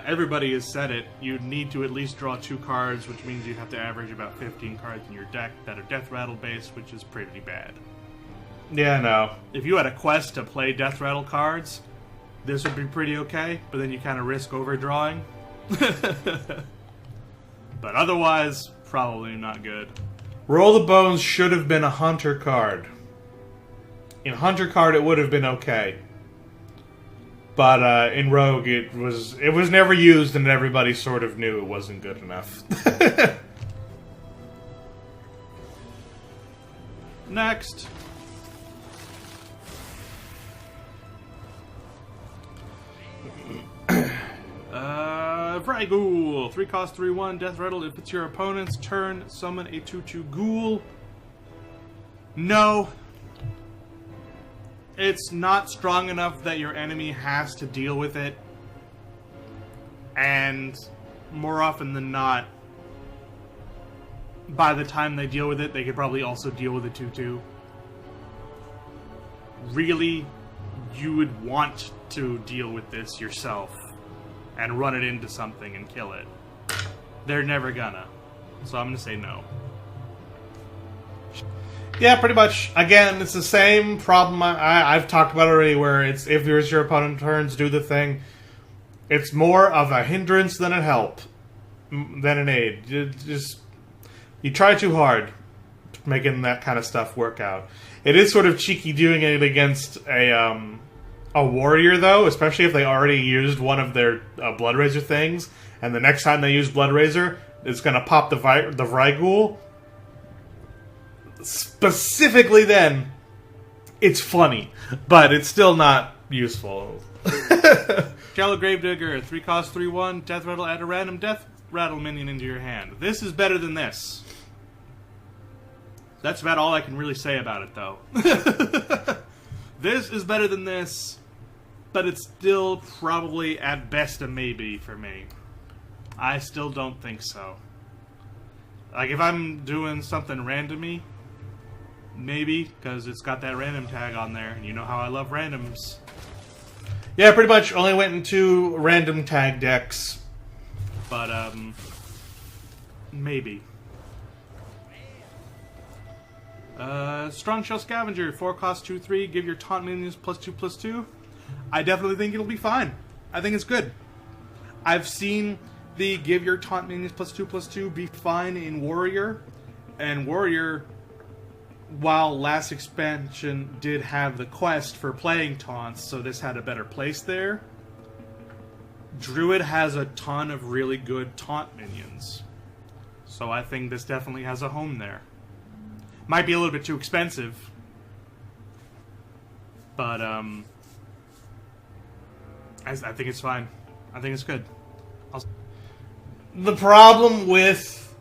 Everybody has said it. You'd need to at least draw 2 cards, which means you have to average about 15 cards in your deck that are Death Rattle based, which is pretty bad. Yeah, no. If you had a quest to play Death Rattle cards, this would be pretty okay, but then you kind of risk overdrawing. But otherwise, probably not good. Roll the Bones should have been a Hunter card. In Hunter card, it would have been okay. But in Rogue, it was never used, and everybody sort of knew it wasn't good enough. Next. Vryghoul. 3 cost, 3/1, Death Rattle. If it's your opponent's turn, summon a 2/2 ghoul. No. It's not strong enough that your enemy has to deal with it. And more often than not, by the time they deal with it, they could probably also deal with it 2-2. Really, you would want to deal with this yourself and run it into something and kill it. They're never gonna. So I'm gonna say no. Yeah, pretty much. Again, it's the same problem I've talked about already, where it's if there's your opponent turns, do the thing. It's more of a hindrance than a help, than an aid. You try too hard making that kind of stuff work out. It is sort of cheeky doing it against a warrior, though, especially if they already used one of their Blood Razor things, and the next time they use Blood Razor, it's going to pop the Vrygul. Specifically then, it's funny, but it's still not useful. Shallow Gravedigger, 3 cost 3/1, Death Rattle, add a random Death Rattle minion into your hand. This is better than this. That's about all I can really say about it, though. This is better than this, but it's still probably at best a maybe for me. I still don't think so. Like, if I'm doing something randomy, maybe, because it's got that random tag on there, and you know how I love randoms. Yeah, pretty much only went into random tag decks. But, maybe. Strong Shell Scavenger, 4 cost 2/3, give your taunt minions +2/+2. I definitely think it'll be fine. I think it's good. I've seen the give your taunt minions +2/+2 be fine in Warrior, and Warrior, while last expansion did have the quest for playing taunts, so this had a better place there, Druid has a ton of really good taunt minions. So I think this definitely has a home there. Might be a little bit too expensive, but I think it's fine. I think it's good. The problem with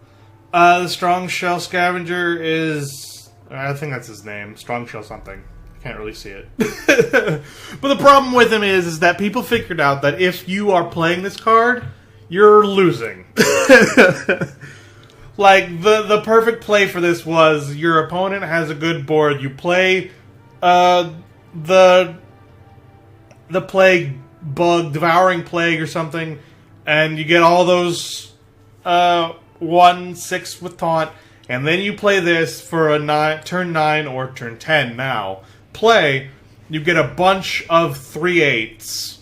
the Strong Shell Scavenger is, I think that's his name, Strong Shell something. Can't really see it. But the problem with him is that people figured out that if you are playing this card, you're losing. Like, the perfect play for this was, your opponent has a good board, you play the Plague Bug, Devouring Plague or something, and you get all those 1/6 with taunt, and then you play this for a turn 9 or turn 10 now. Play, you get a bunch of 3/8s.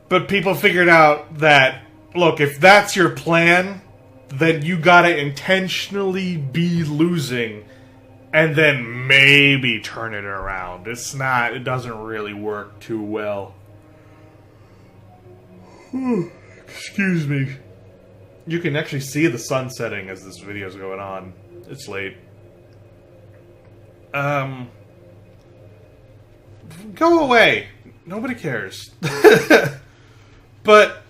But people figured out that, look, if that's your plan, then you gotta intentionally be losing and then maybe turn it around. It doesn't really work too well. Excuse me. You can actually see the sun setting as this video is going on. It's late. Go away. Nobody cares. But,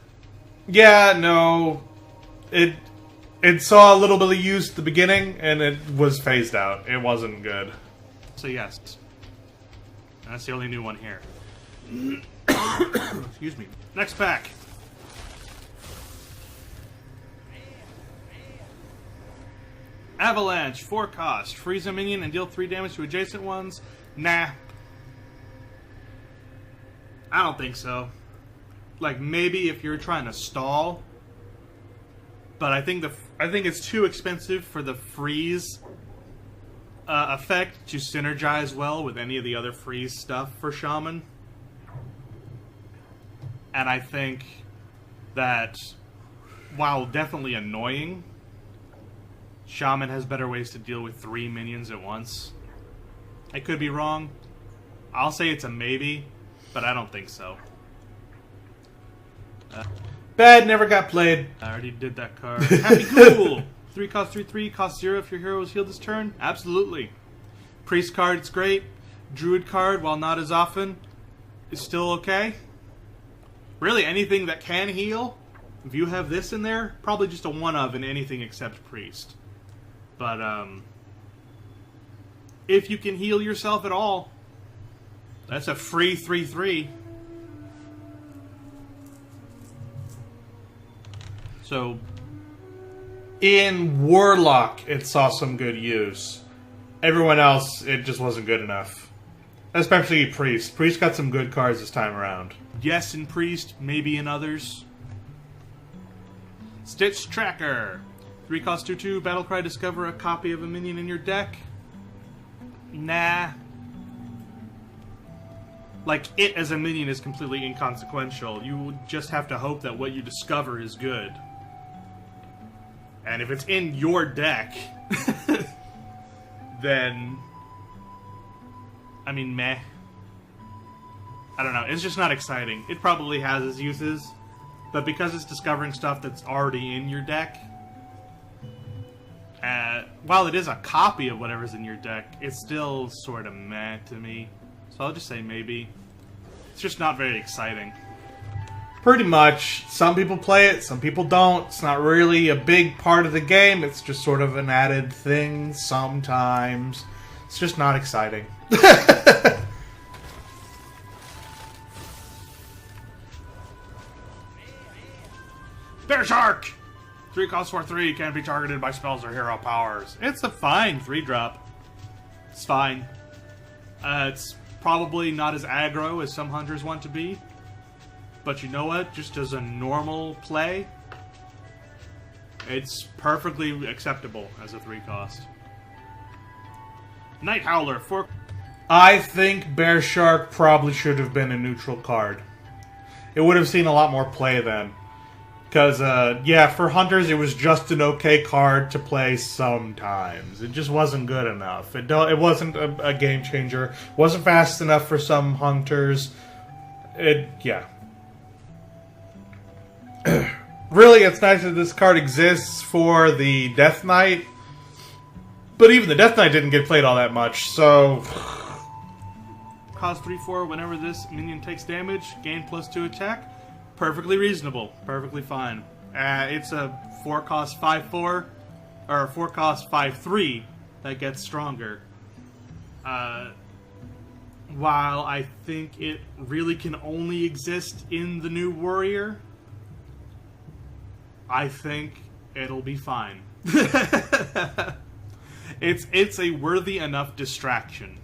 yeah, no. It saw a little bit of use at the beginning, and it was phased out. It wasn't good. So yes. And that's the only new one here. Excuse me. Next pack. Avalanche, 4 cost. Freeze a minion and deal 3 damage to adjacent ones. Nah. I don't think so. Like, maybe if you're trying to stall. But I think it's too expensive for the freeze effect to synergize well with any of the other freeze stuff for Shaman. And I think that, while definitely annoying, Shaman has better ways to deal with 3 minions at once. I could be wrong. I'll say it's a maybe, but I don't think so. Bad, never got played. I already did that card. Happy Ghoul! 3 cost 3/3, cost 0 if your hero is healed this turn. Absolutely. Priest card, it's great. Druid card, while not as often, is still okay. Really, anything that can heal, if you have this in there, probably just a one of in anything except Priest. But, if you can heal yourself at all. That's a free 3/3. So, in Warlock, it saw some good use. Everyone else, it just wasn't good enough. Especially Priest. Priest got some good cards this time around. yes, in Priest, maybe in others. Stitch Tracker. 3 cost 2/2, Battlecry, discover a copy of a minion in your deck. Nah. Like, it as a minion is completely inconsequential. You just have to hope that what you discover is good. And if it's in your deck, then... I mean, meh. I don't know, it's just not exciting. It probably has its uses, but because it's discovering stuff that's already in your deck, while it is a copy of whatever's in your deck, it's still sort of meh to me. So I'll just say maybe. It's just not very exciting. Pretty much. Some people play it, some people don't. It's not really a big part of the game. It's just sort of an added thing sometimes. It's just not exciting. Bear Shark! 3 cost 4/3, can't be targeted by spells or hero powers. It's a fine 3-drop. It's fine. It's probably not as aggro as some hunters want to be. But you know what? Just as a normal play, it's perfectly acceptable as a 3 cost. Night Howler, 4... I think Bear Shark probably should have been a neutral card. It would have seen a lot more play then. Because, yeah, for hunters, it was just an okay card to play sometimes. It just wasn't good enough. It wasn't a game changer. Wasn't fast enough for some hunters. Yeah. Really, it's nice that this card exists for the Death Knight. But even the Death Knight didn't get played all that much, so... Cost 3/4 whenever this minion takes damage, gain +2 attack. Perfectly reasonable. Perfectly fine. It's a 4 cost 5/4, or a 4 cost 5/3 that gets stronger. While I think it really can only exist in the new Warrior, I think it'll be fine. It's a worthy enough distraction.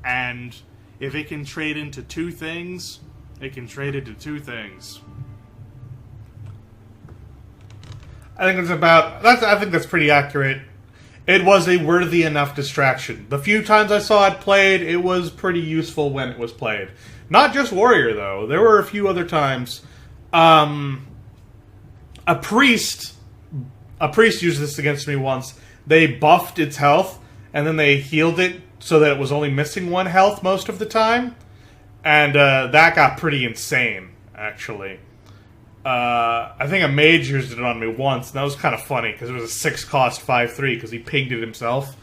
And if it can trade into 2 things, it can trade into 2 things. I think that's pretty accurate. It was a worthy enough distraction. The few times I saw it played, it was pretty useful when it was played. Not just Warrior, though. There were a few other times. A priest used this against me once. They buffed its health, and then they healed it so that it was only missing 1 health most of the time. And that got pretty insane, actually. I think a mage used it on me once, and that was kind of funny, because it was a 6 cost 5/3, because he pinged it himself.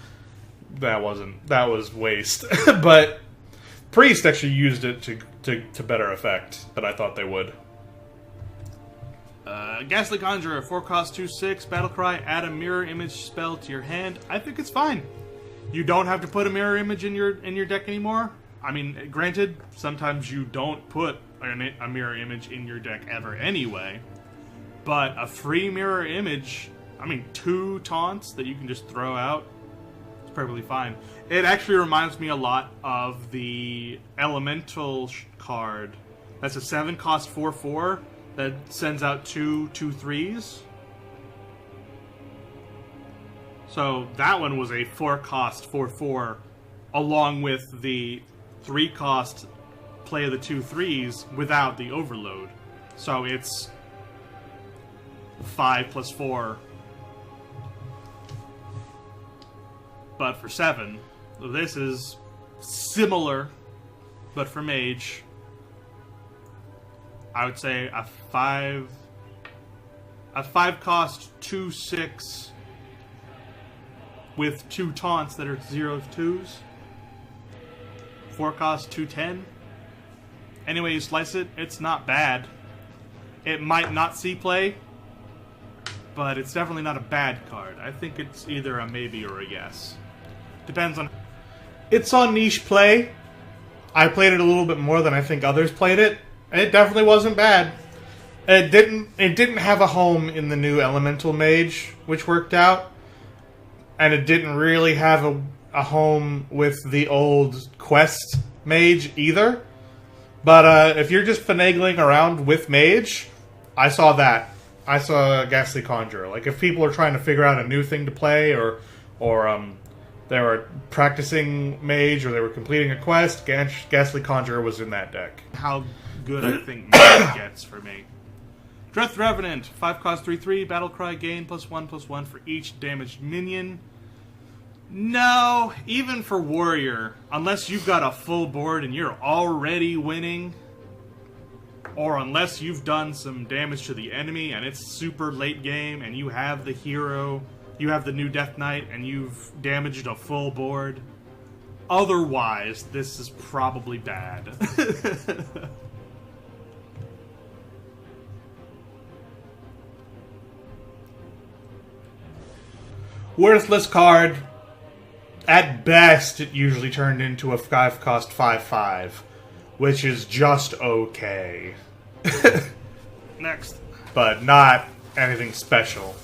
That was waste. But Priest actually used it to better effect than I thought they would. Ghastly Conjurer, 4 cost 2/6, Battlecry, add a mirror image spell to your hand. I think it's fine. You don't have to put a mirror image in your deck anymore. I mean, granted, sometimes you don't put a mirror image in your deck ever anyway, but a free mirror image, I mean, 2 taunts that you can just throw out, it's perfectly fine. It actually reminds me a lot of the Elemental card. That's a 7 cost 4/4 that sends out 2 2/3s. So that one was a 4 cost 4/4 along with the 3 cost play of the 2/3s without the overload. So it's 5 + 4. But for 7. This is similar, but for mage. I would say a 5 cost 2/6 with 2 taunts that are 0/2s. 4 cost 2/10. Anyway you slice it, it's not bad. It might not see play, but it's definitely not a bad card. I think it's either a maybe or a yes. Depends on... It's on niche play. I played it a little bit more than I think others played it. It definitely wasn't bad. It didn't have a home in the new Elemental Mage, which worked out. And it didn't really have a home with the old Quest Mage either. But if you're just finagling around with Mage, I saw that. I saw Ghastly Conjurer. Like, if people are trying to figure out a new thing to play, or they were practicing Mage, or they were completing a quest, Ghastly Conjurer was in that deck. How good I think Mage gets for me. Dreath Revenant, 5 cost 3/3, Battlecry, gain +1/+1 for each damaged minion. No, even for Warrior, unless you've got a full board and you're already winning, or unless you've done some damage to the enemy and it's super late game and you have the hero, you have the new Death Knight and you've damaged a full board. Otherwise, this is probably bad. Worthless card. At best, it usually turned into a 5 cost 5/5, which is just okay. Next. But not anything special.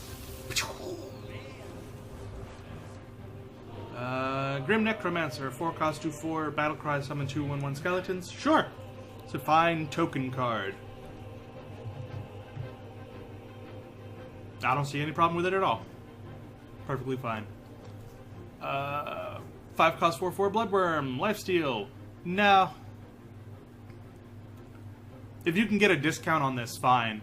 Grim Necromancer, 4 cost 2/4, Battlecry, summon 2/1/1 skeletons. Sure. It's a fine token card. I don't see any problem with it at all. Perfectly fine. 5 cost 4/4, Bloodworm, Lifesteal. No. If you can get a discount on this, fine.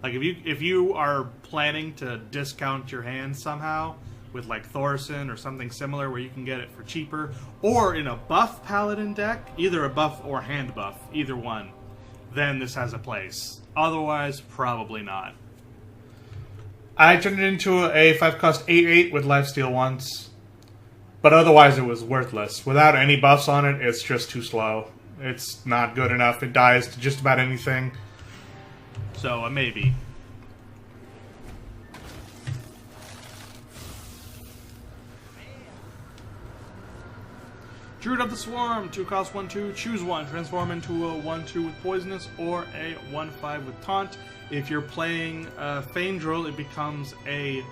Like, if you are planning to discount your hand somehow with like Thorson or something similar where you can get it for cheaper, or in a buff paladin deck, either a buff or hand buff, either one, then this has a place. Otherwise, probably not. I turned it into a 5 cost 8/8 with Lifesteal once. But otherwise it was worthless. Without any buffs on it, it's just too slow. It's not good enough. It dies to just about anything. So, a maybe. Druid of the Swarm, 2 cost 1/2, choose one. Transform into a 1/2 with Poisonous or a 1/5 with Taunt. If you're playing Feindril, it becomes a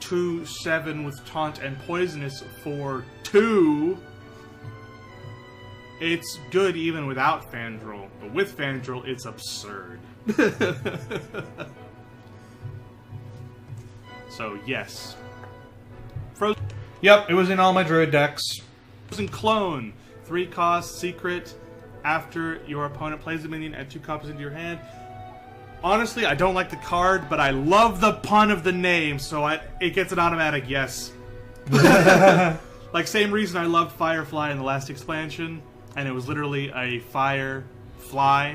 2/7 with Taunt and Poisonous for 2. It's good even without Fandrel, but with Fandrel, it's absurd. So, yes. Yep, it was in all my Druid decks. Frozen Clone, 3 cost, secret. After your opponent plays a minion, add 2 copies into your hand. Honestly, I don't like the card, but I love the pun of the name, so it gets an automatic yes. Like, same reason I loved Firefly in the last expansion, and it was literally a Firefly.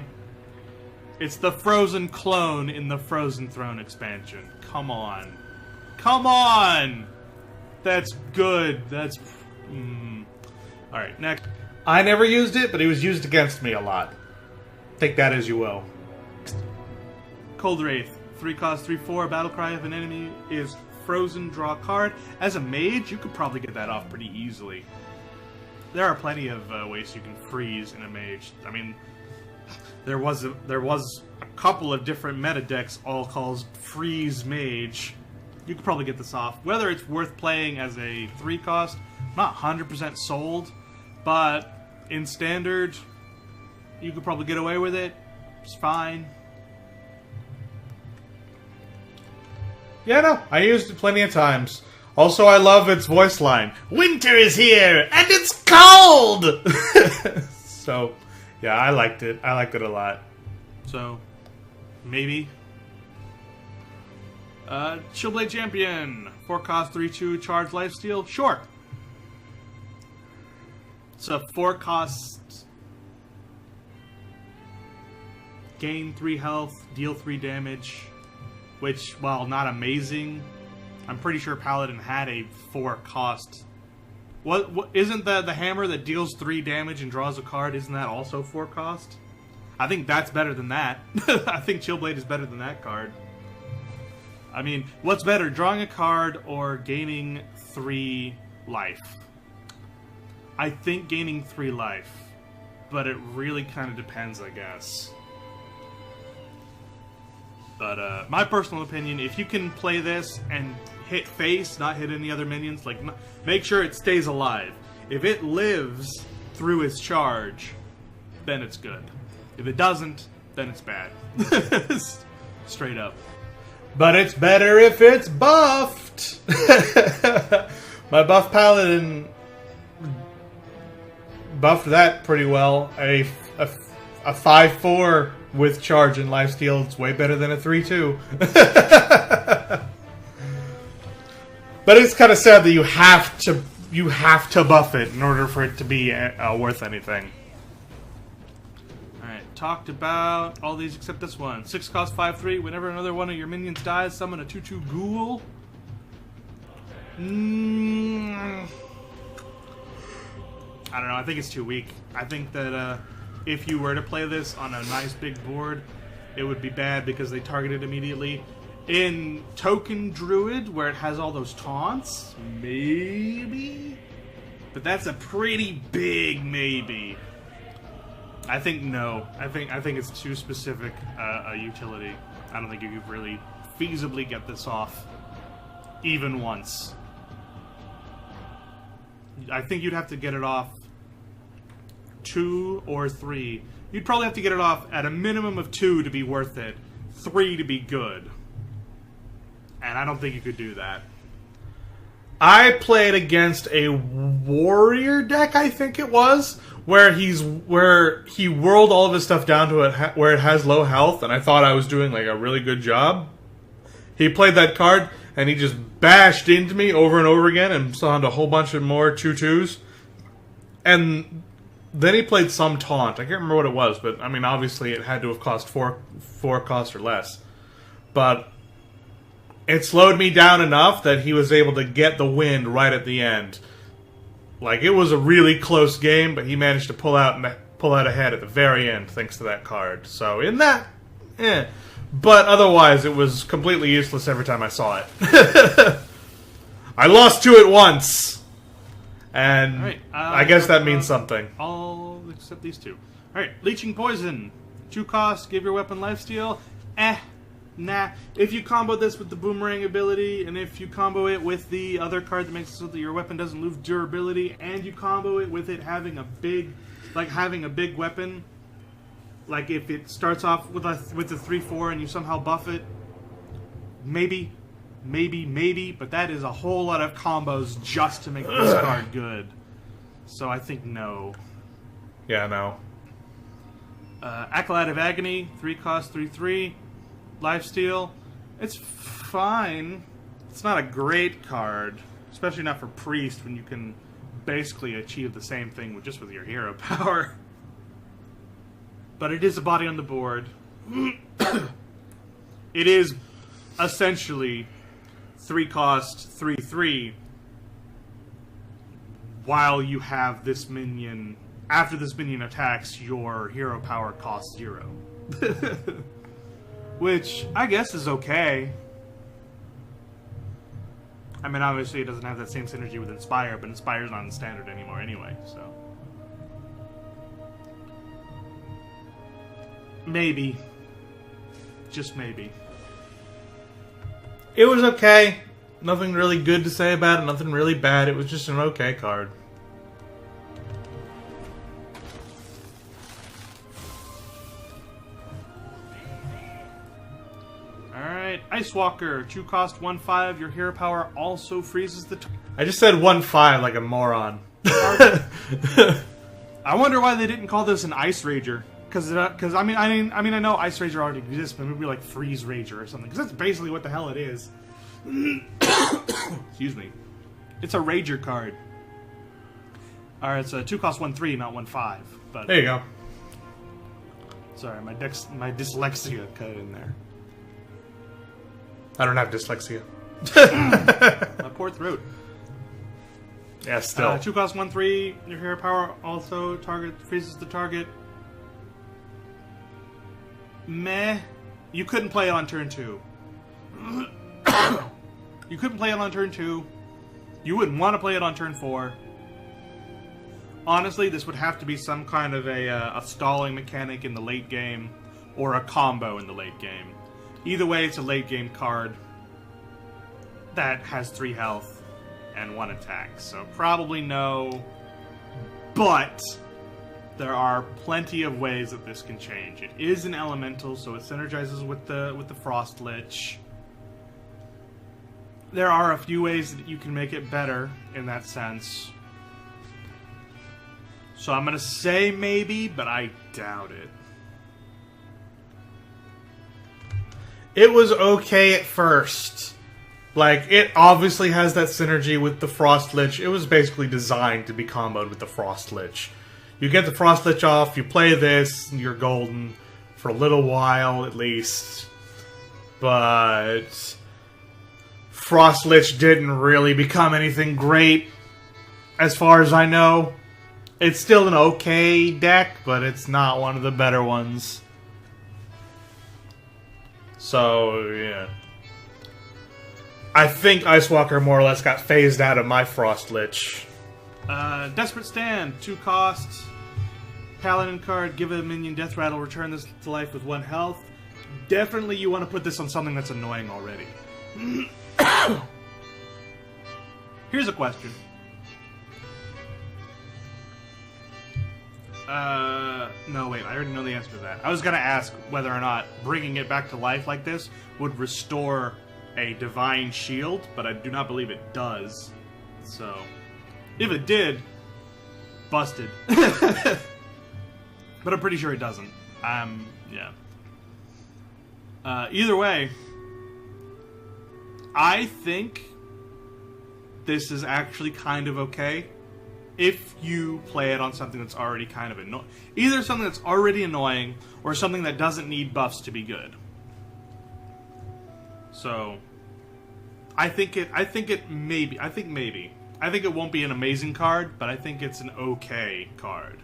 It's the Frozen Clone in the Frozen Throne expansion. Come on. Come on! That's good. That's... Alright, next. I never used it, but it was used against me a lot. Take that as you will. Cold Wraith, 3 cost 3/4, Battlecry. If an enemy is frozen, draw a card. As a mage, you could probably get that off pretty easily. There are plenty of ways you can freeze in a mage. I mean, there was a couple of different meta decks all called Freeze Mage. You could probably get this off. Whether it's worth playing as a 3 cost, I'm not 100% sold, but in Standard, you could probably get away with it. It's fine. Yeah, no, I used it plenty of times. Also, I love its voice line. Winter is here, and it's cold! So, yeah, I liked it. I liked it a lot. So, maybe. Chillblade Champion, 4 cost 3/2, charge lifesteal. Sure. It's a 4 cost, gain 3 health, deal 3 damage. Which, while not amazing, I'm pretty sure Paladin had a 4 cost. What isn't the hammer that deals 3 damage and draws a card, isn't that also 4 cost? I think that's better than that. I think Chillblade is better than that card. I mean, what's better, drawing a card or gaining 3 life? I think gaining 3 life. But it really kind of depends, I guess. But my personal opinion, if you can play this and hit face, not hit any other minions, like make sure it stays alive. If it lives through its charge, then it's good. If it doesn't, then it's bad. Straight up. But it's better if it's buffed. My buff paladin buffed that pretty well. A 5/4 with charge and lifesteal. It's way better than a 3/2. But it's kind of sad that you have to buff it in order for it to be worth anything. Alright, talked about all these except this one. 6 cost 5/3. Whenever another one of your minions dies, summon a 2/2 ghoul. I don't know, I think it's too weak. I think that if you were to play this on a nice big board, it would be bad because they target it immediately. In Token Druid, where it has all those taunts, maybe? But that's a pretty big maybe. I think no. I think it's too specific a utility. I don't think you could really feasibly get this off even once. I think you'd have to get it off 2 or 3. You'd probably have to get it off at a minimum of 2 to be worth it, 3 to be good. And I don't think you could do that. I played against a warrior deck, I think it was, where he whirled all of his stuff down to where it has low health, and I thought I was doing like a really good job. He played that card, and he just bashed into me over and over again, and spawned a whole bunch of more 2/2s. And then he played some taunt. I can't remember what it was, but I mean, obviously it had to have cost 4 cost or less. But it slowed me down enough that he was able to get the win right at the end. Like, it was a really close game, but he managed to pull out ahead at the very end thanks to that card. So in that, But otherwise, it was completely useless every time I saw it. I lost to it once, and right, I guess that means something. All except these 2. Alright, Leeching Poison. 2 cost, give your weapon lifesteal. Nah. If you combo this with the Boomerang ability, and if you combo it with the other card that makes it so that your weapon doesn't lose durability, and you combo it with it having a big weapon, like if it starts off with a 3/4 and you somehow buff it, maybe, but that is a whole lot of combos just to make this card good. So I think no. Yeah, no. Acolyte of Agony, 3 cost, 3/3. Lifesteal. It's fine. It's not a great card, especially not for Priest when you can basically achieve the same thing with just your hero power. But it is a body on the board. It is essentially 3 cost, 3/3, while you have this minion. After this minion attacks, your hero power costs 0. Which, I guess, is okay. I mean, obviously it doesn't have that same synergy with Inspire, but Inspire's not in standard anymore anyway, so... Maybe. Just maybe. It was okay. Nothing really good to say about it, nothing really bad. It was just an okay card. Alright, Ice Walker, 2 cost, 1/5. Your hero power also freezes the I just said 1/5 like a moron. I wonder why they didn't call this an Ice Rager. Because I mean I know Ice Rager already exists, but maybe like Freeze Rager or something. Because that's basically what the hell it is. Excuse me. It's a Rager card. Alright, it's a 2 cost, 1/3, not 1/5. But There you go. sorry, my dyslexia cut in there. I don't have dyslexia. My poor throat. Yeah, still. 2 cost, 1/3. Your hero power also freezes the target. Meh. You couldn't play it on turn 2. You couldn't play it on turn 2. You wouldn't want to play it on turn 4. Honestly, this would have to be some kind of a stalling mechanic in the late game, or a combo in the late game. Either way, it's a late game card that has 3 health and 1 attack, so probably no. But there are plenty of ways that this can change. It is an elemental, so it synergizes with the Frost Lich. There are a few ways that you can make it better in that sense. So I'm gonna say maybe, but I doubt it. It was okay at first. Like, it obviously has that synergy with the Frost Lich. It was basically designed to be comboed with the Frost Lich. You get the Frost Lich off, you play this, and you're golden for a little while at least. But Frost Lich didn't really become anything great, as far as I know. It's still an okay deck, but it's not one of the better ones. So, yeah. I think Ice Walker more or less got phased out of my Frost Lich. Desperate Stand, 2 costs. Paladin card, give a minion Death Rattle, return this to life with 1 health. Definitely you want to put this on something that's annoying already. Here's a question. No, wait, I already know the answer to that. I was gonna ask whether or not bringing it back to life like this would restore a Divine Shield, but I do not believe it does. So, if it did, busted. But I'm pretty sure it doesn't. Yeah. Either way, I think this is actually kind of okay if you play it on something that's already kind of annoying. Either something that's already annoying or something that doesn't need buffs to be good. So, I think maybe. I think it won't be an amazing card, but I think it's an okay card.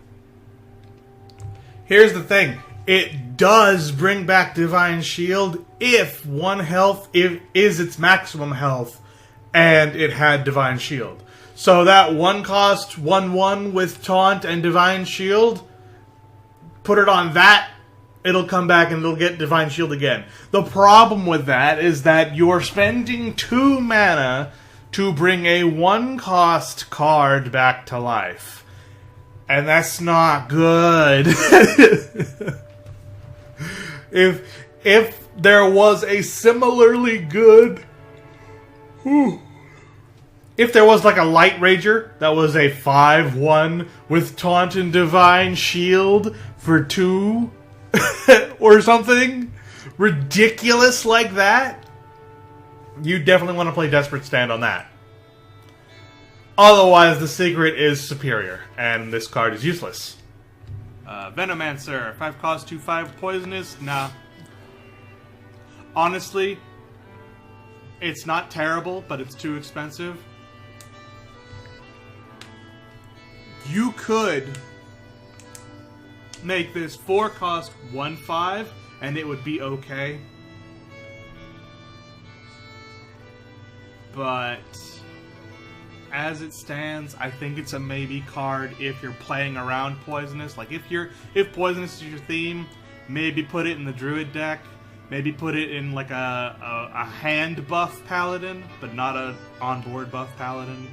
Here's the thing. It does bring back Divine Shield if 1 health is its maximum health and it had Divine Shield. So that 1 cost 1/1 with Taunt and Divine Shield, put it on that, it'll come back and it'll get Divine Shield again. The problem with that is that you're spending 2 mana to bring a 1 cost card back to life. And that's not good. If there was a similarly good... If there was like a Light Rager that was a 5/1 with Taunt and Divine Shield for 2 or something ridiculous like that, you definitely want to play Desperate Stand on that. Otherwise, the secret is superior, and this card is useless. Venomancer, 5 cost, 2/5 poisonous. Nah. Honestly, it's not terrible, but it's too expensive. You could make this 4 cost 1/5, and it would be okay. But as it stands, I think it's a maybe card if you're playing around Poisonous. Like if Poisonous is your theme, maybe put it in the Druid deck. Maybe put it in like a hand buff Paladin, but not a on-board buff Paladin.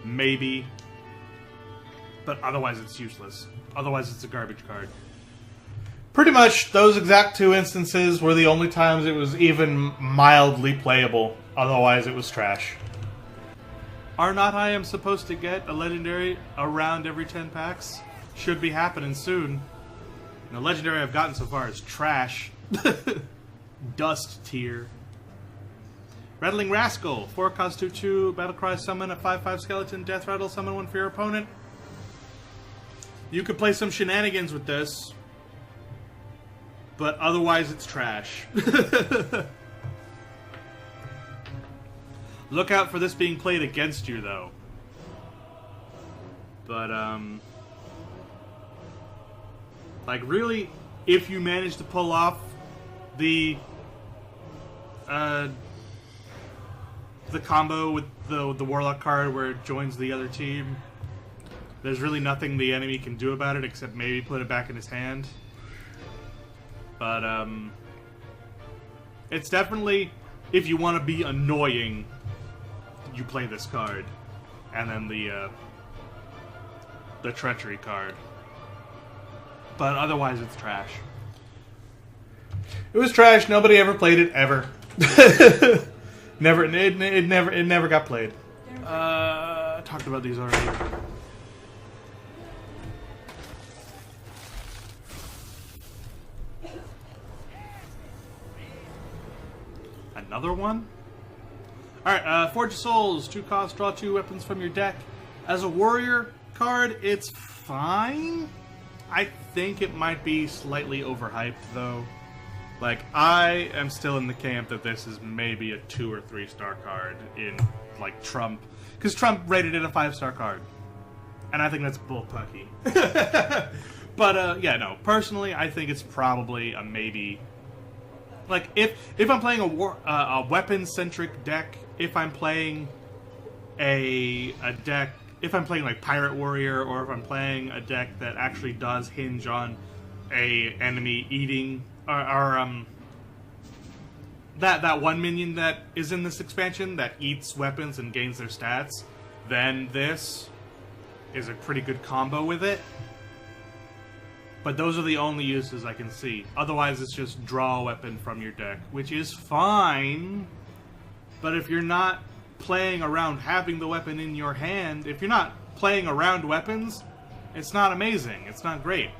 Maybe. But otherwise it's useless. Otherwise it's a garbage card. Pretty much, those exact 2 instances were the only times it was even mildly playable. Otherwise it was trash. Are not I am supposed to get a legendary around every 10 packs? Should be happening soon. And the legendary I've gotten so far is trash. Dust tier. Rattling Rascal, 4 cost 2/2, Battlecry summon a 5/5 skeleton, Death Rattle, summon 1 for your opponent. You could play some shenanigans with this, but otherwise it's trash. Look out for this being played against you, though. But, like, really, if you manage to pull off the combo with the Warlock card where it joins the other team, There's really nothing the enemy can do about it except maybe put it back in his hand. But, it's definitely, if you want to be annoying, you play this card. And then the treachery card. But otherwise, it's trash. It was trash. Nobody ever played it, ever. It never got played. Talked about these already. Another one? Alright, Forge of Souls. 2 cost, draw 2 weapons from your deck. As a warrior card, it's fine. I think it might be slightly overhyped, though. Like, I am still in the camp that this is maybe a 2 or 3 star card in, like, Trump. Because Trump rated it a 5-star card. And I think that's bullpucky. But, yeah, no. Personally, I think it's probably a maybe. Like, if I'm playing a weapon-centric deck, if I'm playing a deck, if I'm playing, like, Pirate Warrior, or if I'm playing a deck that actually does hinge on a enemy eating, or that one minion that is in this expansion that eats weapons and gains their stats, then this is a pretty good combo with it. But those are the only uses I can see. Otherwise, it's just draw a weapon from your deck, which is fine. But if you're not playing around having the weapon in your hand, if you're not playing around weapons, it's not amazing. It's not great.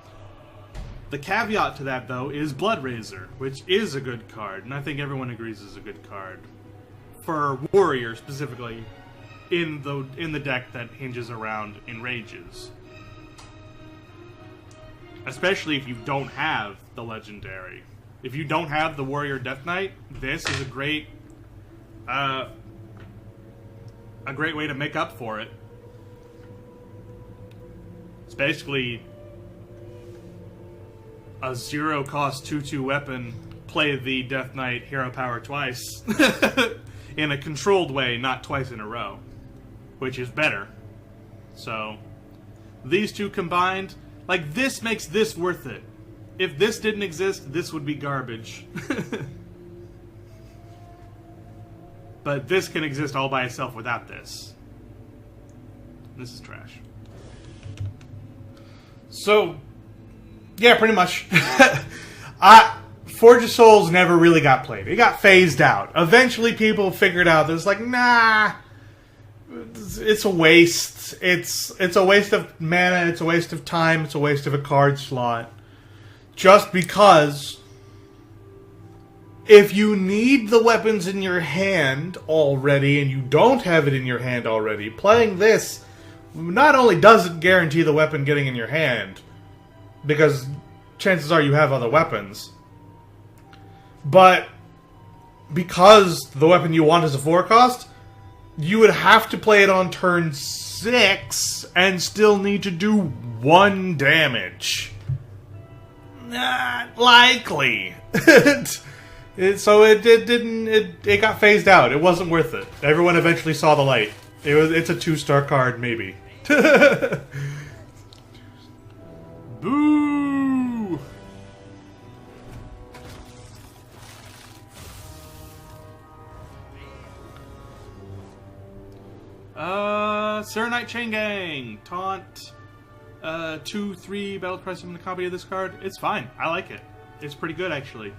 The caveat to that, though, is Blood Razor, which is a good card, and I think everyone agrees is a good card. For Warrior, specifically, in the deck that hinges around Enrages. Especially if you don't have the Legendary. If you don't have the Warrior Death Knight, this is a great way to make up for it. It's basically a 0-cost 2/2 weapon, play the Death Knight hero power twice. In a controlled way, not twice in a row. Which is better. So, these two combined, like, this makes this worth it. If this didn't exist, this would be garbage. But this can exist all by itself without this. This is trash. So, yeah, pretty much. Forge of Souls never really got played. It got phased out. Eventually people figured out that it's like, nah, it's a waste. It's a waste of mana, it's a waste of time, it's a waste of a card slot. Just because if you need the weapons in your hand already and you don't have it in your hand already, playing this not only doesn't guarantee the weapon getting in your hand, because chances are you have other weapons, but because the weapon you want is a 4-cost, you would have to play it on turn 6 and still need to do 1 damage. Not likely. So it got phased out. It wasn't worth it. Everyone eventually saw the light. It's a 2-star card, maybe. Boo! Serenite Chain Gang! Taunt. 2/3 battle price from the copy of this card. It's fine. I like it. It's pretty good, actually.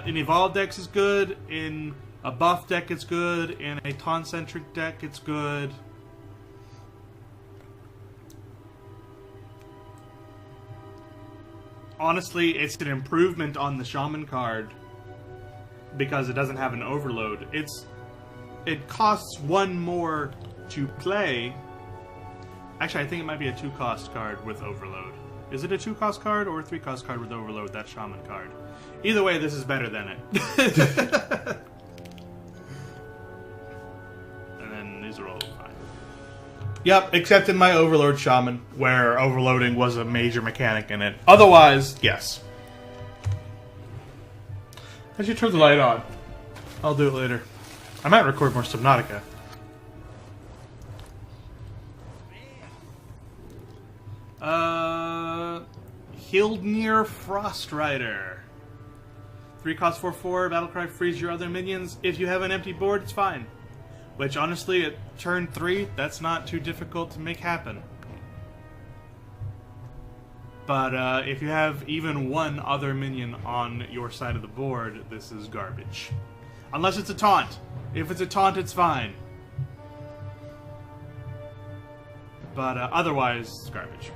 In Evolved decks, it's good. In a buff deck, it's good. In a taunt-centric deck, it's good. Honestly, it's an improvement on the Shaman card because it doesn't have an overload. It costs 1 more to play. Actually, I think it might be a 2-cost card with overload. Is it a 2-cost card or a 3-cost card with overload, that Shaman card? Either way, this is better than it. And then these are all fine. Yep, except in my Overlord Shaman, where overloading was a major mechanic in it. Otherwise, yes. I should turn the light on. I'll do it later. I might record more Subnautica. Hildnir Frostrider. 3 cost 4/4. Battlecry frees your other minions. If you have an empty board, it's fine. Which, honestly, at turn 3, that's not too difficult to make happen. But if you have even one other minion on your side of the board, this is garbage. Unless it's a taunt. If it's a taunt, it's fine. But otherwise, it's garbage.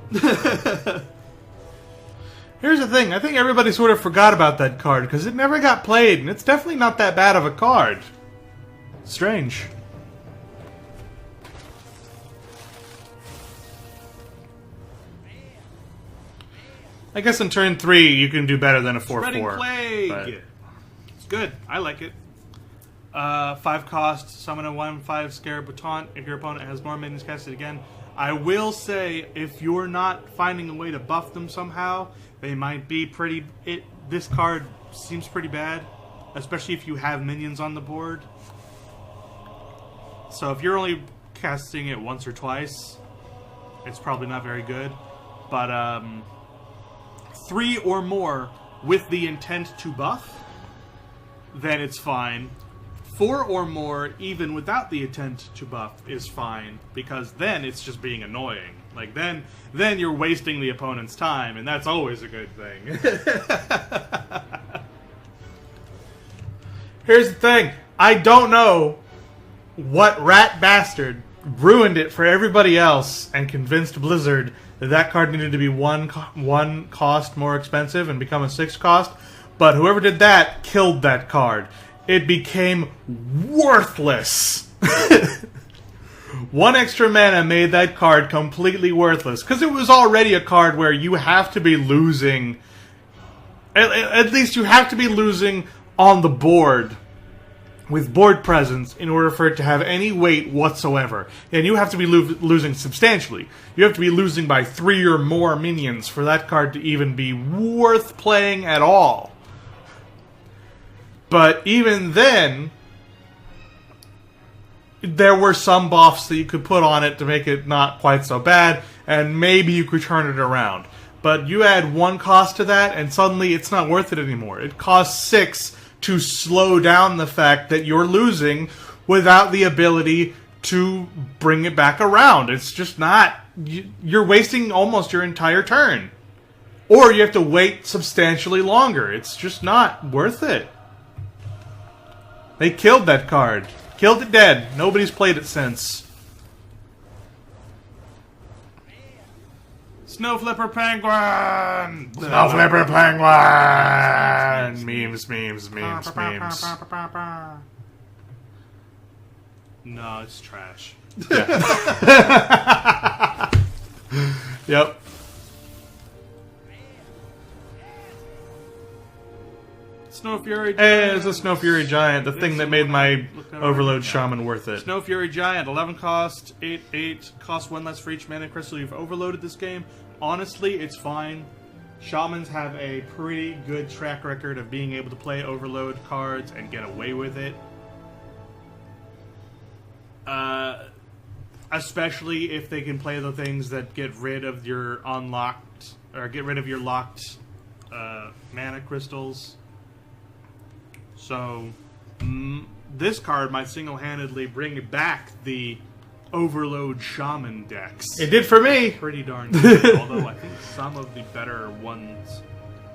Here's the thing, I think everybody sort of forgot about that card, because it never got played, and it's definitely not that bad of a card. Strange. I guess in turn 3, you can do better than a 4/4. Spreading Plague! But It's good. I like it. 5 cost, summon a 1/5 Scarab Taunt. If your opponent has more minions, cast it again. I will say, if you're not finding a way to buff them somehow, they might be pretty... This card seems pretty bad, especially if you have minions on the board. So if you're only casting it once or twice, it's probably not very good. But 3 or more with the intent to buff, then it's fine. 4 or more, even without the intent to buff, is fine, because then it's just being annoying. Like, then you're wasting the opponent's time, and that's always a good thing. here's the thing, I don't know what rat bastard ruined it for everybody else and convinced Blizzard that that card needed to be one cost more expensive and become a 6 cost, but whoever did that killed that card. It became worthless. 1 extra mana made that card completely worthless, because it was already a card where you have to be losing, at least you have to be losing on the board with board presence in order for it to have any weight whatsoever. And you have to be losing substantially. You have to be losing by 3 or more minions for that card to even be worth playing at all. But even then, there were some buffs that you could put on it to make it not quite so bad, and maybe you could turn it around. But you add 1 cost to that, and suddenly it's not worth it anymore. It costs 6 to slow down the fact that you're losing without the ability to bring it back around. It's just not... You're wasting almost your entire turn. Or you have to wait substantially longer. It's just not worth it. They killed that card. Killed it dead. Nobody's played it since. Snow Flipper Penguin! Snow Flipper Penguin! Memes. No, it's trash. Yeah. Yep. Snow Fury Giant. Hey, it's a Snow Fury Giant, the thing that made my Overload Shaman worth it. Snow Fury Giant, 11 cost, 8/8, cost 1 less for each mana crystal you've overloaded this game. Honestly, it's fine. Shamans have a pretty good track record of being able to play overload cards and get away with it. Especially if they can play the things that get rid of your unlocked, or get rid of your locked mana crystals. So, this card might single-handedly bring back the Overload Shaman decks. It did for me! Pretty darn good, although I think some of the better ones...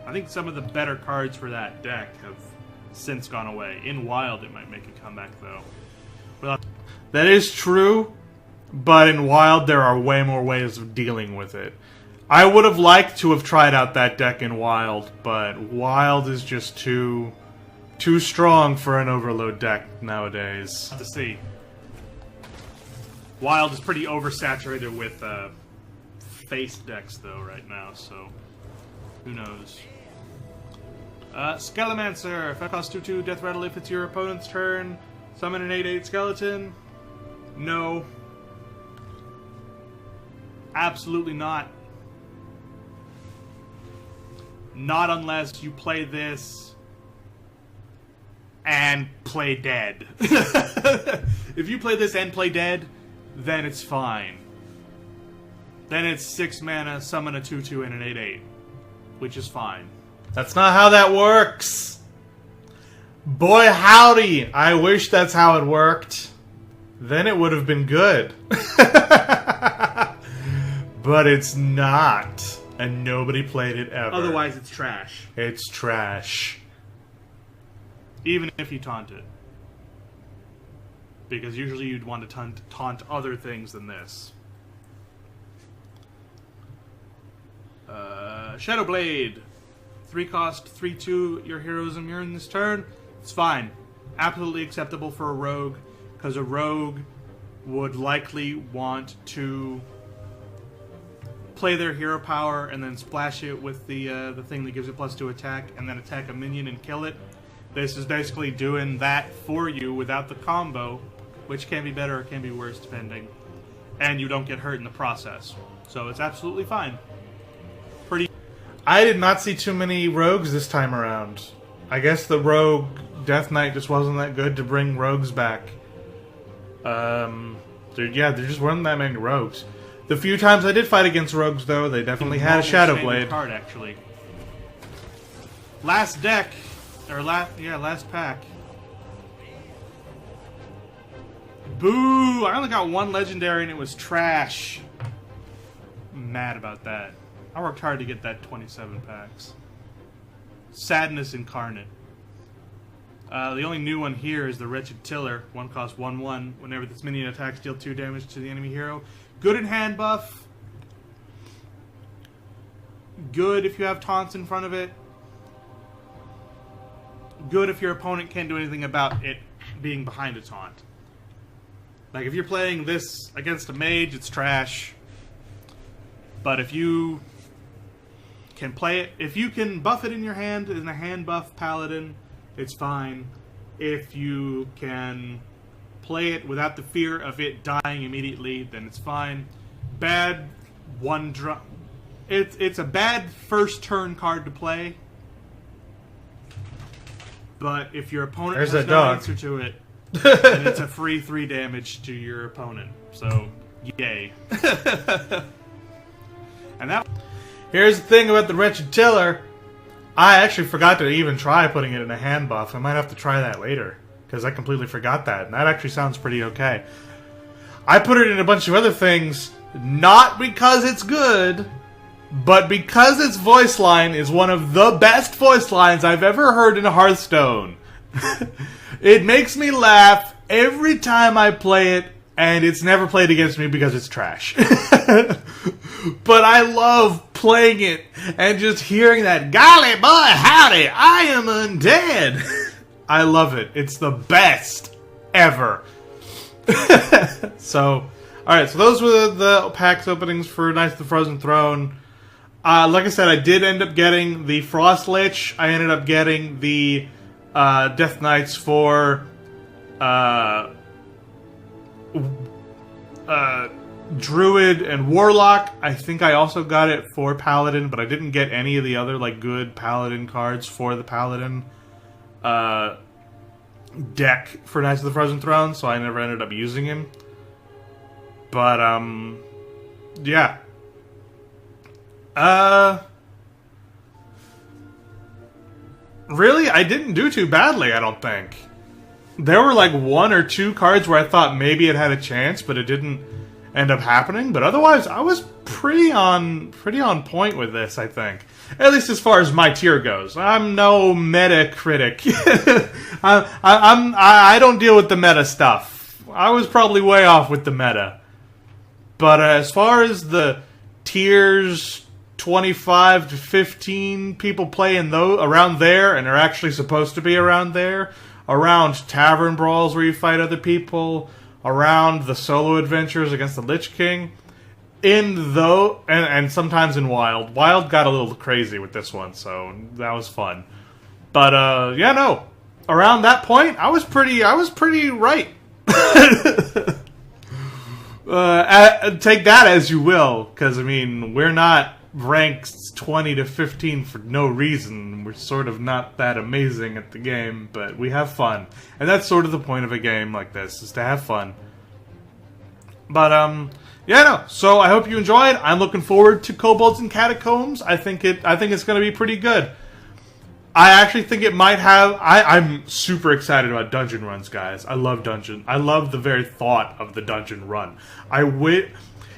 I think some of the better cards for that deck have since gone away. In Wild, it might make a comeback, though. That is true, but in Wild, there are way more ways of dealing with it. I would have liked to have tried out that deck in Wild, but Wild is just too strong for an Overload deck nowadays. To see. Wild is pretty oversaturated with face decks, though, right now, so who knows. Skelemancer. If I cost 2/2, Death Rattle if it's your opponent's turn. Summon an 8/8 skeleton. No. Absolutely not. Not unless you play this and play dead. If you play this and play dead, then it's fine. then it's 6 mana, summon a 2/2 and an 8/8, which is fine. That's not how that works. Boy howdy, I wish that's how it worked. Then it would have been good. But it's not. And nobody played it ever. Otherwise, it's trash. It's trash. Even if you taunt it. Because usually you'd want to taunt other things than this. Shadowblade. 3 cost, 3/2, your hero's immune this turn. It's fine. Absolutely acceptable for a rogue. Because a rogue would likely want to play their hero power and then splash it with the thing that gives it +2 attack, and then attack a minion and kill it. This is basically doing that for you without the combo, which can be better or can be worse depending. And you don't get hurt in the process. So it's absolutely fine. Pretty. I did not see too many rogues this time around. I guess the rogue Death Knight just wasn't that good to bring rogues back. There just weren't that many rogues. The few times I did fight against rogues, though, they definitely had a Shadowblade. Card, actually. Last deck, or last pack. Boo! I only got 1 legendary and it was trash. I'm mad about that. I worked hard to get that 27 packs. Sadness incarnate. The only new one here is the Wretched Tiller. 1 cost 1/1. Whenever this minion attacks, deal 2 damage to the enemy hero. Good in hand buff. Good if you have taunts in front of it. Good if your opponent can't do anything about it being behind a taunt. Like, if you're playing this against a mage, it's trash. But if you can play it, if you can buff it in your hand, in a hand buff paladin, it's fine. If you can play it without the fear of it dying immediately, then it's fine. Bad one drop. It's a bad first turn card to play. But if your opponent has no answer to it, then it's a free 3 damage to your opponent. So, yay. And that. Here's the thing about the Wretched Tiller. I actually forgot to even try putting it in a hand buff. I might have to try that later, because I completely forgot that, and that actually sounds pretty okay. I put it in a bunch of other things, not because it's good, but because its voice line is one of the best voice lines I've ever heard in Hearthstone. It makes me laugh every time I play it, and it's never played against me because it's trash. But I love playing it and just hearing that, golly boy, howdy, I am undead. I love it. It's the best ever. So, alright, so those were the PAX openings for Knights of the Frozen Throne. Like I said, I did end up getting the Frost Lich. I ended up getting the Death Knights for Druid and Warlock. I think I also got it for Paladin, but I didn't get any of the other like good Paladin cards for the Paladin deck for Knights of the Frozen Throne, so I never ended up using him. But yeah. Really, I didn't do too badly, I don't think. There were like 1 or 2 cards where I thought maybe it had a chance, but it didn't end up happening. But otherwise, I was pretty on point with this, I think. At least as far as my tier goes. I'm no meta critic. I don't deal with the meta stuff. I was probably way off with the meta. But as far as the tiers 25 to 15 people play in those around there, and are actually supposed to be around there, around tavern brawls where you fight other people, around the solo adventures against the Lich King, and sometimes in Wild. Wild got a little crazy with this one, so that was fun. But yeah, no, around that point, I was pretty right. Take that as you will, because I mean, we're not ranked 20 to 15 for no reason. We're sort of not that amazing at the game, but we have fun. And that's sort of the point of a game like this, is to have fun. But, yeah, no. So I hope you enjoyed. I'm looking forward to Kobolds and Catacombs. I think it's going to be pretty good. I actually think it might have. I'm super excited about dungeon runs, guys. I love dungeon. I love the very thought of the dungeon run.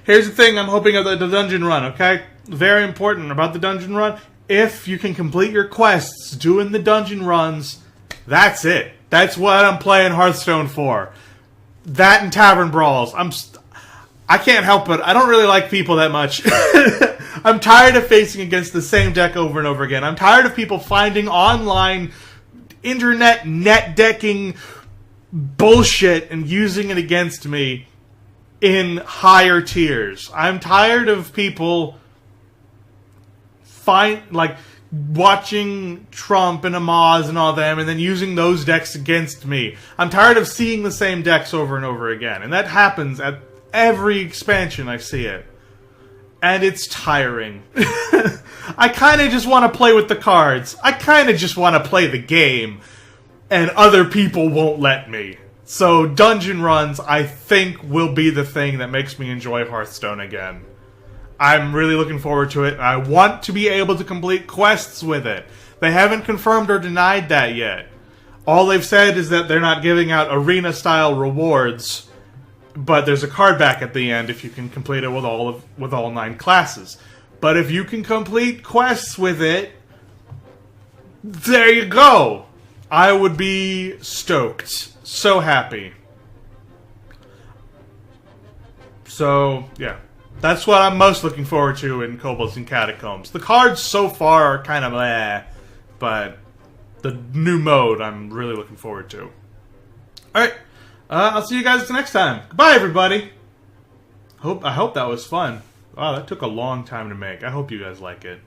Here's the thing I'm hoping of the dungeon run, okay? Very important about the dungeon run. If you can complete your quests doing the dungeon runs, that's it. That's what I'm playing Hearthstone for. That and Tavern Brawls. I can't help it. I don't really like people that much. I'm tired of facing against the same deck over and over again. I'm tired of people finding online internet net decking bullshit and using it against me in higher tiers. I'm tired of people watching Trump and Amaz and all them and then using those decks against me. I'm tired of seeing the same decks over and over again. And that happens at every expansion I see it. And it's tiring. I kind of just want to play with the cards. I kind of just want to play the game. And other people won't let me. So dungeon runs, I think, will be the thing that makes me enjoy Hearthstone again. I'm really looking forward to it. I want to be able to complete quests with it. They haven't confirmed or denied that yet. All they've said is that they're not giving out arena-style rewards, but there's a card back at the end if you can complete it with all 9 classes. But if you can complete quests with it, there you go. I would be stoked. So happy. So, yeah. That's what I'm most looking forward to in Kobolds and Catacombs. The cards so far are kind of but the new mode I'm really looking forward to. Alright. I'll see you guys next time. Goodbye, everybody. I hope that was fun. Wow, that took a long time to make. I hope you guys like it.